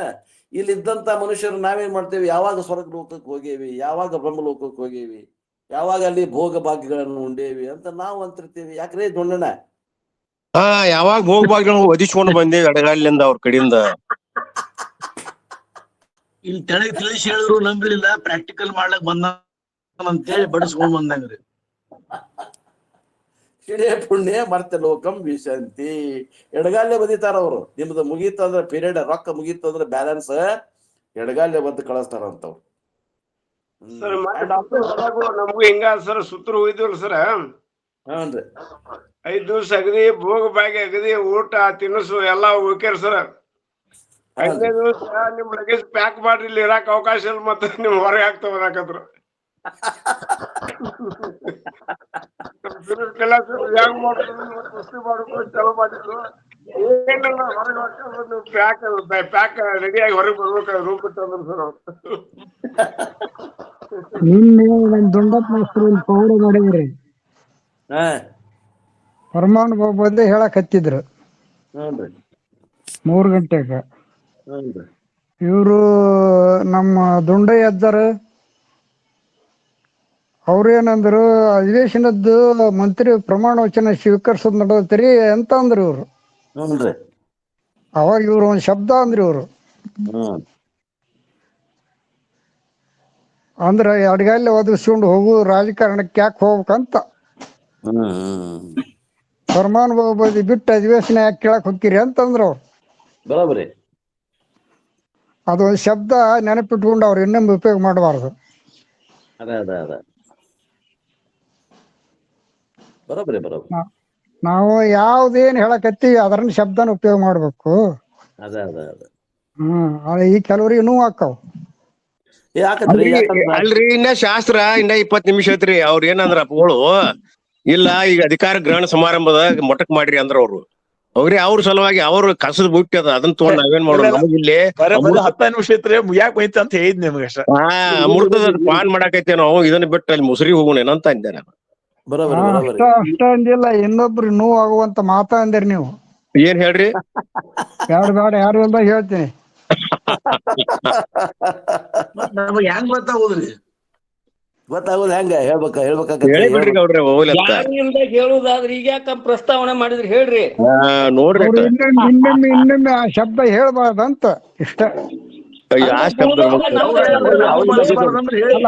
ಇಲ್ಲಿದ್ದಂತ ಮನುಷ್ಯರು ನಾವೇನ್ ಮಾಡ್ತೇವೆ, ಯಾವಾಗ ಸ್ವರ್ಗ ಲೋಕಕ್ಕೆ ಹೋಗೇವಿ, ಯಾವಾಗ ಬ್ರಹ್ಮಲೋಕಕ್ಕೆ ಹೋಗೇವಿ, ಯಾವಾಗ ಅಲ್ಲಿ ಭೋಗ ಭಾಗ್ಯಗಳನ್ನು ಉಂಡೇವಿ ಅಂತ ನಾವು ಅಂತಿರ್ತೀವಿ. ಯಾಕ್ರೆ ದೊಣ್ಣನ ಯಾವಾಗ ಹೋಗ್ಬಾಗ ಒದಿಸ್ಕೊಂಡು ಬಂದೇವಿ ಎಡಗಾಲಿಂದ ಅವ್ರ ಕಡೆಯಿಂದ. ಇಲ್ಲಿ ತೆಳಗ್ ತಿಳಿಸಿ ಹೇಳಿದ್ರು ನಂಬಲಿಲ್ಲ, ಪ್ರಾಕ್ಟಿಕಲ್ ಮಾಡ್ಲಕ್ ಬಂದ ಅಂತೇಳಿ ಬಡಿಸ್ಕೊಂಡ್ ಬಂದಂಗ್ರಿ. ಶಿಡೆ ಪುಣ್ಯ ಮರ್ತ್ಯ ಲೋಕಂ ವಿಶಂತಿ. ಎಡಗಾಲೆ ಬದಿತಾರ ಅವರು. ನಿಮ್ದು ಮುಗೀತು ಅಂದ್ರೆ ಪೀರಿಯಡ್, ರೊಕ್ಕ ಮುಗೀತು ಅಂದ್ರೆ ಬ್ಯಾಲೆನ್ಸ್ ಎಡಗಾಲೆ ಬದ್ದು ಕಳಿಸ್ತಾರಂತವ್ರು. ಸರ್ ನಮಗೂ ಹಿಂಗ ಸರ್ ಸುತ್ತರು ಹೋಯ್ದಿವಲ್ಲ ಸರ್. ಹ್ಞೂನ್ರಿ. 5 ದಿವ್ಸ ಅಗದಿ ಭೋಗ ಭಾಗ್ಯ ಅಗದಿ ಊಟ ತಿನಿಸು ಎಲ್ಲಾ ಹೋಗ್ಯಾರ ಸರ್. 5ನೇ ದಿವಸ ನಿಮ್ ಲಗೇಜ್ ಪ್ಯಾಕ್ ಮಾಡ್ರಿ, ಇಲ್ಲಿ ಇರಾಕ್ ಅವಕಾಶ ಇಲ್ಲ, ಮತ್ತೆ ನಿಮ್ ಹೊರಗೆ ಹಾಕ್ತಾವ ಹಾಕದ್ರು. ಹೆಂಗ್ ಮಾಡ್ಕೊಂಡು ಚಲೋ ಮಾಡಿದ್ರು. ಏನಿಲ್ಲ, ಹೊರಗೆ ಹಾಕೋದು ಪ್ಯಾಕ್ ರೆಡಿಯಾಗಿ ಹೊರಗೆ ಬರ್ಬೇಕು ರೂಮ್ ಬಿಟ್ಟಂದ್ರು ಸರ್ ಅವ್ರು. ನಿನ್ನೆ ನಮ್ ದೊಡ್ಡಪ್ಪ ಮಾಸ್ತರ್ ಪೌಡ ಮಾಡಿದ್ರಿ, ಪರಮಾಣು ಬಗ್ಗೆ ಹೇಳಕ್ ಹತ್ತಿದ್ರು 3 ಗಂಟೆಗೆ. ಇವ್ರು ನಮ್ಮ ದುಂಡಯ್ಯ ಅಜ್ಜಾರ ಅವ್ರೇನಂದ್ರು, ಅಧಿವೇಶನದ್ದು ಮಂತ್ರಿ ಪ್ರಮಾಣ ವಚನ ಸ್ವೀಕರಿಸೋದ್ ನಡೆದತ್ರಿ ಅಂತ ಅಂದ್ರು ಇವ್ರು. ಅವಾಗ ಇವ್ರು ಒಂದ್ ಶಬ್ದ ಅಂದ್ರಿ ಇವ್ರು, ಅಂದ್ರ ಅಡ್ಗಾಲಿ ಒದಗಿಸ್ಕೊಂಡು ಹೋಗು ರಾಜಕಾರಣಕ್ಕೆ ಯಾಕೆ ಹೋಗ್ಬೇಕಂತ. ಪರಮಾನುಭವ ಬಿಟ್ಟು ಅಧಿವೇಶನ ಯಾಕೆ ಕೇಳಕ್ ಹೋಗ್ತೀರಿ ಅಂತಂದ್ರ ಅವ್ರು. ಬರೋಬರಿ. ಅದೊಂದು ಶಬ್ದ ನೆನಪಿಟ್ಕೊಂಡು ಅವ್ರು ಇನ್ನೊಮ್ಮೆ ಉಪಯೋಗ ಮಾಡಬಾರ್ದು. ಬರೋಬರಿ. ನಾವು ಯಾವ್ದೇನ್ ಹೇಳಕತ್ತೀವಿ ಅದನ್ನ ಶಬ್ದನ ಉಪಯೋಗ ಮಾಡ್ಬೇಕು. ಈ ಕೆಲವ್ರಿಗೆ ನೋವು ಆಕ್ಕಾವ. ಯಾಕಂದ್ರೆ ಅಲ್ರಿ ಇನ್ನ ಶಾಸ್ತ್ರ ಇನ್ನ 20 ನಿಮಿಷ ಐತ್ರಿ ಅವ್ರ ಏನಂದ್ರ ಅಪ್ಪಗಳು ಇಲ್ಲ ಈಗ ಅಧಿಕಾರ ಗ್ರಹಣ ಸಮಾರಂಭದ ಮೊಟಕ್ ಮಾಡ್ರಿ ಅಂದ್ರ ಅವ್ರೇ ಅವ್ರ ಸಲುವಾಗಿ ಅವ್ರ ಕಸದ ಬುಟ್ಟಿ ಅದ ಅದನ್ನ ತಗೊಂಡ್ ನಾವೇನ್ ಮಾಡೋದು ನಮಗ್ ಇಲ್ಲಿ 10 ನಿಮಿಷ ಐತ್ರಿ ಮುಗ್ಯಾಕ್ ಬೈತ ಅಂತ ಹೇಳಿದ್ ನಿಮ್ಗೆ ಅಷ್ಟ. ಅಮೃತದ ಪಾನ್ ಮಾಡಾಕೈತೆ ನಾವು ಇದನ್ನ ಬಿಟ್ಟು ಅಲ್ಲಿ ಮುಸುರಿ ಹೋಗೋಣ ಅಂತ ಅಂದೆ ನಾನು. ಅಷ್ಟ ಅಂದಿಲ್ಲ, ಇನ್ನೊಬ್ರು ನೋವು ಆಗುವಂತ ಮಾತ ಅಂದಿರಿ ನೀವು. ಏನ್ ಹೇಳ್ರಿ? ಬೇಡ ಯಾರು ಇಲ್ದಾಗ ಹೇಳ್ತೀನಿ. ನಮಗ್ ಹೆಂಗ್ ಗೊತ್ತಾಗೋದ್ರಿ? ಗೊತ್ತಾಗೋದ್ ಹೆಂಗ ಹೇಳಿಬಿಡ್ರಿ ಗೌಡ್ರೆ ಹೋಗ್ಲಿ ಅಂತ. ಹೇಳುದಾದ್ರೆ ಈಗ ಯಾಕ ಪ್ರಸ್ತಾವನೆ ಮಾಡಿದ್ರಿ ಹೇಳ್ರಿ. ನೋಡ್ರಿ ಅವ್ರು ಇನ್ನೊಮ್ಮೆ ಆ ಶಬ್ದ ಹೇಳ್ಬಾರ್ದಂತ ಇಷ್ಟ.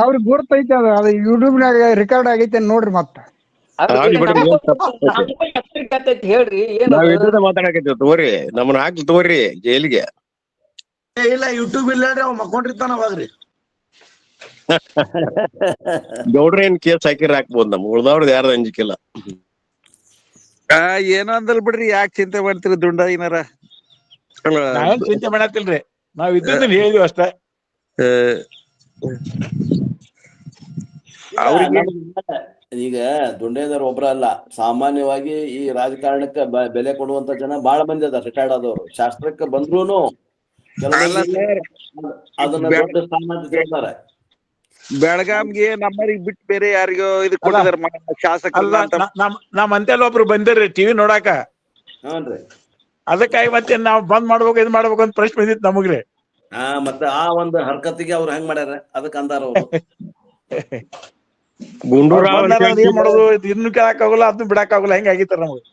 ಅವ್ರಿಗೆ ಗುರ್ತೈತೆ ಅದು ಯೂಟ್ಯೂಬ್ನಾಗ ರೆಕಾರ್ಡ್ ಆಗೈತೆ ನೋಡ್ರಿ ಮತ್ತ. ಹೇಳ್ರಿ ನಾವ್ ಇದ್ರದ ಮಾತಾಡಕೈತಿ ತಗೋರಿ, ನಮ್ಮನ್ನ ಹಾಕಿ ತಗೋರಿ ಜೈಲಿಗೆ. ಇಲ್ಲ ಯೂಟ್ಯೂಬ್ ಇಲ್ಲ ಹೇಳ್ರಿ, ಅವ್ ಮಕ್ಕೊಂಡಿರ್ತಾನ ಅವಾಗ್ರಿ. ಗೌಡ್ರ ಏನ್ ಕೇಸ್ ಹಾಕಿರ ಹಾಕ್ಬೋದು, ನಮ್ ಉಳ್ದವ್ರದ್ ಯಾರ್ದು ಅಂಜಿಕಿಲ್ಲ. ಏನೋ ಅಂದಲ್ ಬಿಡ್ರಿ, ಯಾಕೆ ಚಿಂತೆ ಮಾಡ್ತೀರಿ ದುಂಡ ಏನಾರ? ನಾವೇನ್ ಚಿಂತೆ ಮಾಡತ್ತಿಲ್ರಿ, ನಾವ್ ಇದ್ದಿದ್ದನ್ನ ಹೇಳಿದ್ವಿ ಅಷ್ಟ. ಅವ್ರಿಗೆ ಈಗ ದುಂಡೇದವ್ರು ಒಬ್ರ ಅಲ್ಲ, ಸಾಮಾನ್ಯವಾಗಿ ಈ ರಾಜಕಾರಣಕ್ಕೆ ಬೆಲೆ ಕೊಡುವಂತ ಜನ ಬಹಳ ಮಂದಿ ಅದ. ರಿಟೈರ್ಡ್ ಆದವರು ಶಾಸ್ತ್ರಕ್ಕೆ ಬಂದ್ರೂನು ಅದನ್ನ ದೊಡ್ಡ ಸ್ಥಾನ ಅಂತ ಹೇಳ್ತಾರೆ. ಬೆಳಗಾಂಗೆ ನಮ್ಮರಿಗೆ ಬಿಟ್ಟು ಬೇರೆ ಯಾರಿಗೋ ಇದು ಕೊಟ್ಟಿದಾರ ಶಾಸಕ. ನಮ್ ಅಂತೇಳಿ ಒಬ್ರು ಬಂದಿರ್ರಿ ಟಿವಿ ನೋಡಾಕ. ಹ್ಞೂನ್ರಿ, ಅದಕ್ಕಾಗಿ ಮತ್ತೆ ನಾವ್ ಬಂದ್ ಮಾಡ್ಬೇಕು ಇದ್ ಮಾಡ್ಬೇಕು ಅಂತ ಪ್ರಶ್ನೆ ಬಂದಿತ್ತು ನಮಗ್ರಿ. ಮತ್ತೆ ಆ ಒಂದು ಹರ್ಕತ್ತಿಗೆ ಅವ್ರು ಹೆಂಗ್ ಮಾಡ್ಯಾರ ಅದಕ್ಕೆ ಅಂದಾರ ಅವ್ರು. ಏನ್ ಮಾಡೋದು, ಇನ್ನು ಕೇಳಕ್ ಆಗೋಲ್ಲ, ಅದನ್ನ ಬಿಡಕ್ ಆಗೋಲ್ಲ, ಹೆಂಗ ಆಗಿತ್ತಾರ ನಮ್ಗೆ.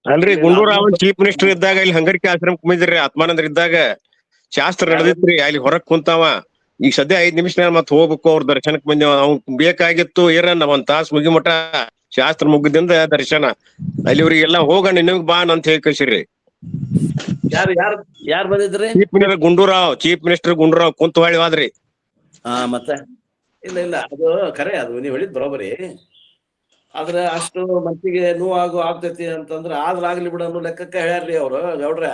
ಅಲ್ರಿ ಗುಂಡೂರಾವ್ ಚೀಫ್ ಮಿನಿಸ್ಟರ್ ಇದ್ದಾಗ ಇಲ್ಲಿ ಹಂಗರಿಕೆ ಆಶ್ರಮ ಕುಮಿದ್ರಿ, ಆತ್ಮಾನಂದ್ರ ಇದ್ದಾಗ ಶಾಸ್ತ್ರ ನಡೆದಿತ್ರಿ. ಅಲ್ಲಿ ಹೊರಗ್ ಕುಂತಾವ. ಈಗ ಸದ್ಯ 5 ನಿಮಿಷ ಮತ್ ಹೋಗ್ಬೇಕು, ಅವ್ರ ದರ್ಶನಕ್ ಬಂದೇವ. ಅವ್ನ್ ಬೇಕಾಗಿತ್ತು ಏನ ಒಂದ್ ತಾಸ್ ಮುಗಿಮಟ ಶಾಸ್ತ್ರ ಮುಗಿದಿಂದ ದರ್ಶನ. ಅಲ್ಲಿವ್ರಿಗೆಲ್ಲ ಹೋಗೋಣ ನಿನಗ್ ಬಾ ಅಂತ ಹೇಳಿ ಕಳ್ಸಿರಿ. ಯಾರು ಬಂದಿದ್ರಿ? ಚೀಫ್ ಮಿನಿಸ್ಟರ್ ಗುಂಡೂರಾವ್ ಕುಂತ ಹೊಳಿ ಹೋದ್ರಿ. ಮತ್ತೆ ಇಲ್ಲ ಅದು ಖರೆ, ಅದು ನೀವ್ ಹೇಳಿದ್ ಬರೋಬರಿ. ಆದ್ರೆ ಅಷ್ಟು ಮನಸ್ಸಿಗೆ ನೋವು ಆಗ್ತೈತಿ ಅಂತಂದ್ರ ಆಗ್ಲಿ ಬಿಡ ಅನ್ನೋ ಲೆಕ್ಕಕ್ಕೆ ಹೇಳ್ಯಾರ್ರಿ ಅವ್ರು ಗೌಡ್ರ.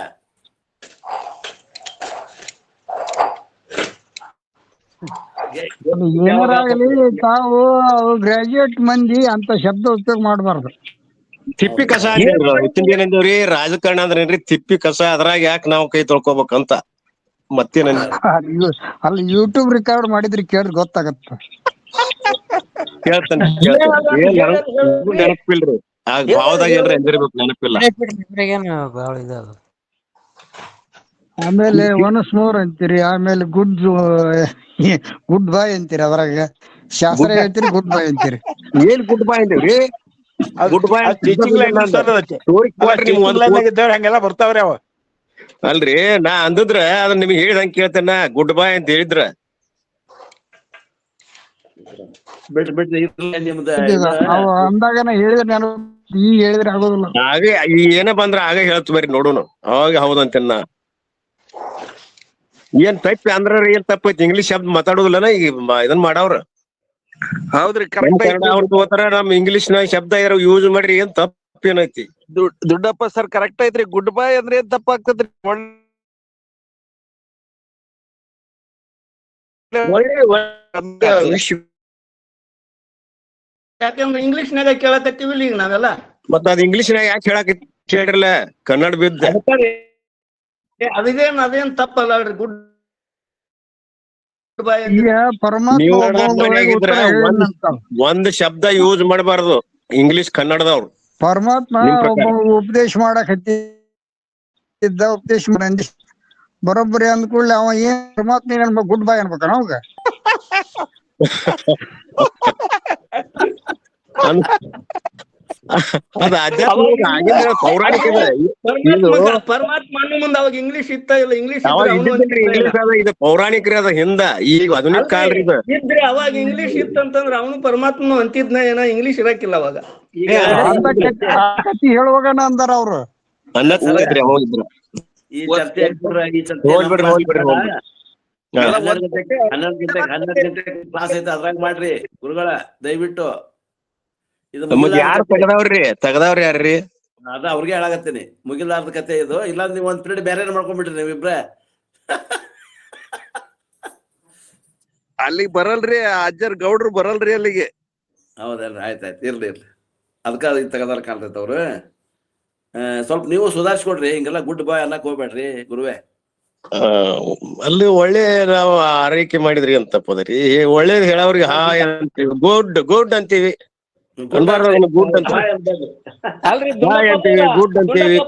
ಏನಾರಾಗಲಿ ತಾವು ಗ್ರಾಜುಯೇಟ್ ಮಂದಿ ಅಂತ ಶಬ್ದ ಉಪಯೋಗ ಮಾಡಬಾರ್ದು. ತಿಪ್ಪಿ ಕಸ ಏನಂದೇವ್ರಿ, ರಾಜಕಾರಣ ಅಂದ್ರೆ ಏನ್ರಿ ತಿಪ್ಪಿ ಕಸ, ಅದ್ರಾಗ ಯಾಕೆ ನಾವು ಕೈ ತೊಳ್ಕೊಬೇಕಂತ ಮತ್ತೇನ. ಅಲ್ಲಿ ಯೂಟ್ಯೂಬ್ ರೆಕಾರ್ಡ್ ಮಾಡಿದ್ರಿ ಕೇಳ್ರಿ ಗೊತ್ತಾಗತ್ತ. ಕೇಳ್ತಾನೆ ನೆನಪಿಲ್ರಿ, ಭಾವದಾಗ ಏನ್ರ ಎಂದಿರ್ಬೇಕು, ನೆನಪಿಲ್ಲ. ಆಮೇಲೆ ಒನ್ಸ್ ಮೋರ್ ಅಂತೀರಿ, ಆಮೇಲೆ ಗುಡ್ ಬಾಯ್ ಅಂತೀರಿ. ಅದ್ರಾಗ ಶಾಸ್ತ್ರ ಹೇಳ್ತೀರಿ, ಗುಡ್ ಬಾಯ್ ಅಂತೀರಿ. ಏನ್ ಗುಡ್ ಬಾಯ್ ಅಂತೀವ್ರಿ? ಗುಡ್ ಬಾಯ್ ಹಂಗೆಲ್ಲ ಬರ್ತಾವ್ರಿ ಅವ. ಅಲ್ರಿ ನಾ ಅಂದಿದ್ರ ಅದನ್ನ ನಿಮ್ಗೆ ಹೇಳಿದಂಗ ಕೇಳ್ತೇನ, ಗುಡ್ ಬಾಯ್ ಅಂತ ಹೇಳಿದ್ರ. ಬಿಡ್ರಿ ನಿಮ್ದ ಅಂದಾಗನ ಹೇಳಿದ್ರೆ ನಾನು ಈಗ ಹೇಳಿದ್ರೆ ಆಗೋದಿಲ್ಲ. ಹಾಗೆ ಏನ ಬಂದ್ರ ಆಗ ಹೇಳ್ತು ಬರ್ರಿ ನೋಡುನು, ಅವಾಗ ಹೌದಂತೇನ. ಏನ್ ತಪ್ಪಿ ಅಂದ್ರ ಏನ್ ತಪ್ಪೈತಿ? ಇಂಗ್ಲಿಷ್ ಶಬ್ದ ಮಾತಾಡೋದಿಲ್ಲನ ಈಗ ಇದನ್ ಮಾಡವ್ರ. ಹೌದ್ರಿ, ಅವ್ರ ತಗೋತಾರ. ನಮ್ ಇಂಗ್ಲಿಷ್ ನ ಶಬ್ದ ಯಾರು ಯೂಸ್ ಮಾಡ್ರಿ, ಏನ್ ತಪ್ಪೇನೈತಿ? ದುಡ್ಡಪ್ಪ ಸರ್ ಕರೆಕ್ಟ್ ಐತ್ರಿ. ಗುಡ್ ಬಾಯ್ ಅಂದ್ರೆ ಏನ್ ತಪ್ಪಾಗ್ತದ್ರಿ? ಯಾಕಂದ್ರೆ ಇಂಗ್ಲಿಷ್ನಾಗ ಕೇಳಕತ್ತೀವಿಲ್ಲ ಈಗ ನಾವೆಲ್ಲ. ಮತ್ತ ಅದ್ ಇಂಗ್ಲಿಷ್ನಾಗ ಯಾಕೆ ಹೇಳಕ್ ಹೇಳ್ರಲ್ಲ, ಕನ್ನಡ ಬಿದ್ದ. ಅದೇನ್ ತಪ್ಪಲ್ಲ ಅಲ್ರಿ. ಗುಡ್ ಬಾಯ್ ಈಗ ಪರಮಾತ್ಮ ಒಂದ್ ಶಬ್ದ ಯೂಸ್ ಮಾಡಬಾರ್ದು ಇಂಗ್ಲಿಷ್ ಕನ್ನಡದವ್ರು. ಪರಮಾತ್ಮ ಉಪದೇಶ ಮಾಡಕ್ ಹತ್ತಿದ್ದ, ಉಪದೇಶ ಮಾಡಿ ಬರೋಬ್ಬರಿ ಅಂದ್ಕೂಡ್ಲೆ ಅವ ಏನ್ ಪರಮಾತ್ಮ ಏನ್ ಗುಡ್ ಬಾಯ್ ಅನ್ಬೇಕ ಅವಾಗ. ಅದ ಪೌರಾಣಿಕ. ಪರಮಾತ್ಮ ಮುಂದೆ ಅವಾಗ ಇಂಗ್ಲಿಷ್ ಇತ್ತ ಇಲ್ಲ? ಇಂಗ್ಲಿಷ್ ಇದು ಪೌರಾಣಿಕ್ರಿ, ಅದ ಹಿಂದ. ಈಗ ಆಧುನಿಕ ಕಾಲ್ರಿ ಇದು. ಇದ್ರೆ ಅವಾಗ ಇಂಗ್ಲಿಷ್ ಇತ್ತಂತಂದ್ರ ಅವನು ಪರಮಾತ್ಮ ಅಂತಿದ್ನ ಏನ, ಇಂಗ್ಲಿಷ್ ಇರಕ್ಕಿಲ್ಲ ಅವಾಗ. ಕತಿ ಹೇಳುವಾಗನ ಅಂದಾರ ಅವ್ರು. ಈ ಚರ್ಚೆ ಹನ್ನೊಂದು ಗಂಟೆ ಕ್ಲಾಸ್ ಐತೆ, ಅದ್ರಾಗ ಮಾಡ್ರಿ ಗುರುಗಳ ದಯವಿಟ್ಟು. ಯಾರು ತೆಗದವ್ರಿ ಯಾರ್ರಿ? ಅದ ಅವ್ರಿಗೆ ಹೇಳಾಕತ್ತೀನಿ, ಮುಗಿಲಾರ್ದ ಕತೆ ಇದು. ಇಲ್ಲ ನೀವ್ ಒಂದ್ ಪೀರಿಯಡ್ ಬೇರೆ ಮಾಡ್ಕೊಂಡ್ಬಿಟ್ರಿ ನೀವಿಬ್ರೆ. ಅಲ್ಲಿಗೆ ಬರಲ್ರಿ ಅಜ್ಜರ್ ಗೌಡ್ರು ಬರಲ್ರಿ ಅಲ್ಲಿಗೆ. ಹೌದಲ್ರಿ, ಆಯ್ತಾಯ್ತು, ಇರ್ಲಿ ಅದಕ್ಕ ಇದು ತೆಗದಾರ ಕಾಣ್ತೈತೆ ಅವ್ರು. ಸ್ವಲ್ಪ ನೀವು ಸುಧಾರಿಸ್ಕೊಡ್ರಿ, ಹಿಂಗೆಲ್ಲ ಗುಡ್ ಬಾಯ್ ಅನ್ನಕ್ ಹೋಗ್ಬೇಡ್ರಿ ಗುರುವೆ. ಅಲ್ಲಿ ಒಳ್ಳೆ ನಾವು ಆರೈಕೆ ಮಾಡಿದ್ರಿ ಅಂತ ತಪ್ಪದ್ರಿ. ಒಳ್ಳೇದ್ ಹೇಳವ್ರಿಗೆ ಹಾಯ್ ಅಂತೀವಿ, ಗುಡ್ ಗುಡ್ ಅಂತೀವಿ. ಗುಡ್ ಅಂತ ಅಲ್ರಿ ಹಾಯ್ ಅಂತೀವಿ, ಗುಡ್ ಅಂತೀವಿ.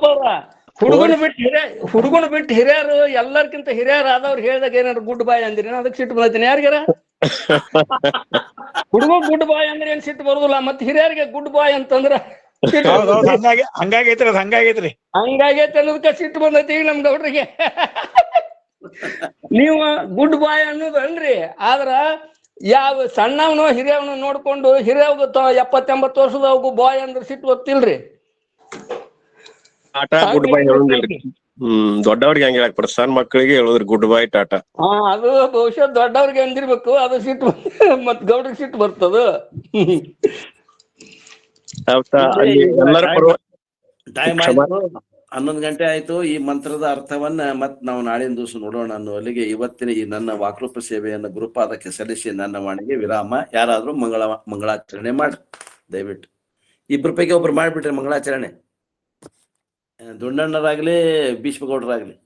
ಹುಡುಗನ ಬಿಟ್ಟು ಹಿರಿಯರು ಎಲ್ಲರ್ಕಿಂತ ಹಿರಿಯರ್ ಆದವ್ರು ಹೇಳಿದಾಗ ಏನಾದ್ರು ಗುಡ್ ಬಾಯ್ ಅಂದಿರಿ, ಅದಕ್ಕೆ ಸಿಟ್ಟು ಬರ್ತೇನೆ ಯಾರಿಗಾರ? ಹುಡುಗ ಗುಡ್ ಬಾಯ್ ಅಂದ್ರೆ ಏನ್ ಸಿಟ್ಟು ಬರುದಿಲ್ಲ, ಮತ್ತೆ ಹಿರಿಯರಿಗೆ ಗುಡ್ ಬಾಯ್ ಅಂತಂದ್ರ ಹಂಗಾಗೈತ್ರಿ ಅದ್ ಹಂಗಾಗೈತ್ರಿ. ಹಂಗಾಗೈತೆ ಅನ್ನೋದಕ್ಕೆ ಸಿಟ್ಟು ಬಂದೈತಿ ಈಗ ನಮ್ ಗೌಡ್ರಿಗೆ. ನೀವು ಗುಡ್ ಬಾಯ್ ಅನ್ನೋದಲ್ರಿ, ಆದ್ರ ಯಾವ ಸಣ್ಣವನು ಹಿರಿಯವನು ನೋಡ್ಕೊಂಡು ಹಿರಿಯವ್ಗ 70-80 ವರ್ಷದವ್ಗು ಬಾಯ್ ಅಂದ್ರೆ ಸಿಟ್ಟು ಗೊತ್ತಿಲ್ರಿ. ಟಾಟಾ ಗುಡ್ ಬೈ ಹೇಳಂಗಿಲ್ರಿ. ದೊಡ್ಡವ್ರಿಗೆ ಹಂಗ ಹೇಳಕ್ ಬರ್ತದೆ, ಸಣ್ಣ ಮಕ್ಕಳಿಗೆ ಹೇಳುದ್ರಿ ಗುಡ್ ಬೈ ಟಾಟಾ. ಅದು ಬಹುಶಃ ದೊಡ್ಡವ್ರಿಗೆ ಅಂದಿರ್ಬೇಕು, ಅದು ಸಿಟ್ಟು ಮತ್ ಗೌಡ್ರಿಗೆ ಸಿಟ್ಟು ಬರ್ತದ. ಟೈಮ್ ಆಯ್ತು, 11 ಗಂಟೆ ಆಯ್ತು. ಈ ಮಂತ್ರದ ಅರ್ಥವನ್ನ ಮತ್ ನಾವು ನಾಳಿನ ದಿವಸ ನೋಡೋಣ ಅನ್ನುವಲ್ಲಿಗೆ ಇವತ್ತಿನ ಈ ನನ್ನ ವಾಕ್ರೂಪ ಸೇವೆಯನ್ನು ಗುರುಪಾದಕ್ಕೆ ಸಲ್ಲಿಸಿ ನನ್ನ ವಾಣಿಗೆ ವಿರಾಮ. ಯಾರಾದ್ರೂ ಮಂಗಳಾಚರಣೆ ಮಾಡ್ರಿ ದಯವಿಟ್ಟು. ಇಬ್ಬರ ಪೈಕಿ ಒಬ್ರು ಮಾಡ್ಬಿಟ್ರಿ ಮಂಗಳಾಚರಣೆ, ದುಂಡಣ್ಣರಾಗ್ಲಿ ಭೀಷ್ಮಗೌಡರಾಗ್ಲಿ.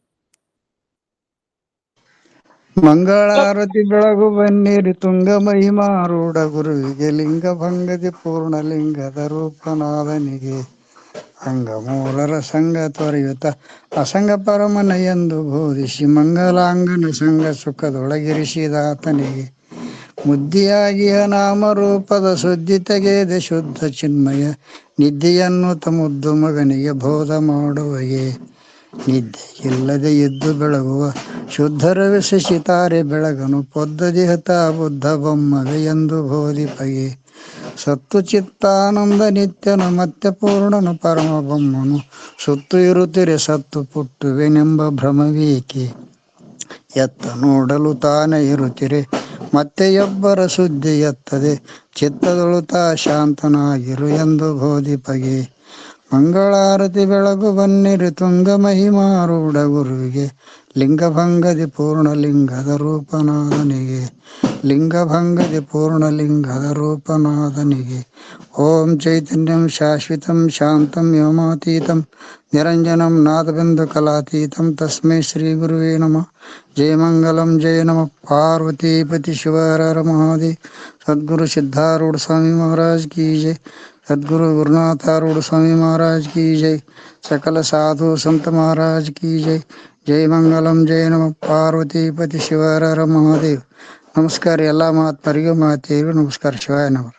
ಮಂಗಳಾರತಿ ಬೆಳಗು ಬನ್ನಿರಿ ತುಂಗ ಮಹಿಮಾರೂಢ ಗುರುವಿಗೆ, ಲಿಂಗ ಭಂಗದಿ ಪೂರ್ಣಲಿಂಗದ ರೂಪನಾದನಿಗೆ, ಅಂಗ ಮೂಲರ ಸಂಗ ತೊರೆಯುತ್ತ ಅಸಂಗ ಪರಮನ ಎಂದು ಬೋಧಿಸಿ, ಮಂಗಲಾಂಗನ ಸಂಗ ಸುಖದೊಳಗಿರಿಸಿದಾತನಿಗೆ, ಮುದ್ದಿಯಾಗಿಯ ನಾಮರೂಪದ ಸುದ್ದಿ ತೆಗೆದೆ ಶುದ್ಧ ಚಿನ್ಮಯ ನಿದ್ದೆಯನ್ನು ಮುದ್ದು ಮಗನಿಗೆ ಬೋಧ ಮಾಡುವಗೆ, ನಿದ್ದೆಯಿಲ್ಲದೆ ಎದ್ದು ಬೆಳಗುವ ಶುದ್ಧರವೆ ಶಶಿತಾರೆ ಬೆಳಗನು ಪೊದ್ದದಿಹತ ಬುದ್ಧ ಬೊಮ್ಮವೆ ಎಂದು ಬೋಧಿಪಗೆ, ಸತ್ತು ಚಿತ್ತಾನಂದ ನಿತ್ಯನು ಮತ್ತೆ ಪೂರ್ಣನು ಪರಮ ಬೊಮ್ಮನು, ಸುತ್ತು ಇರುತ್ತಿರೆ ಸತ್ತು ಪುಟ್ಟುವೆನೆಂಬ ಭ್ರಮವೇಕೆ, ಎತ್ತ ನೋಡಲು ತಾನೇ ಇರುತ್ತಿರೆ ಮತ್ತೆ ಒಬ್ಬರ ಸುದ್ದಿ ಎತ್ತದೆ, ಚಿತ್ತದೊಳುತ ಶಾಂತನಾಗಿರು ಎಂದು ಬೋಧಿಪಗೆ, ಮಂಗಳಾರತಿ ಬೆಳಗು ಬನ್ನಿರಿ ತುಂಗ ಮಹಿಮಾರೂಢ ಗುರುವಿಗೆ, ಲಿಂಗಭಂಗದಿ ಪೂರ್ಣಲಿಂಗದ ರೂಪನಾದನಿಗೆ, ಲಿಂಗಭಂಗದಿ ಪೂರ್ಣಲಿಂಗದ ರೂಪನಾದನಿಗೆ. ಓಂ ಚೈತನ್ಯಂ ಶಾಶ್ವತಂ ಶಾಂತಂ ವ್ಯೋಮಾತೀತಂ ನಿರಂಜನಂ ನಾದಬಿಂದು ಕಲಾತೀತಂ ತಸ್ಮೈ ಶ್ರೀ ಗುರುವೇ ನಮಃ. ಜಯ ಮಂಗಲಂ ಜಯ ನಮಃ ಪಾರ್ವತೀಪತಿ ಶಿವಹರ ಮಹಾದೇವ್. सद्गुरु सिद्धारूढ़ स्वामी महाराज की जय, सद्गुरु गुरुनाथारूढ़ स्वामी महाराज की जय, सकल साधु संत महाराज की जय. जय मंगलम जय नमः पार्वतीपति शिवहर महादेव. नमस्कार ಎಲ್ಲ ಮಹಾತ್ಮರಿಗೂ ಮಾತೆಯರಿಗೂ ನಮಸ್ಕಾರ. ಶಿವಾಯ ನಮಃ.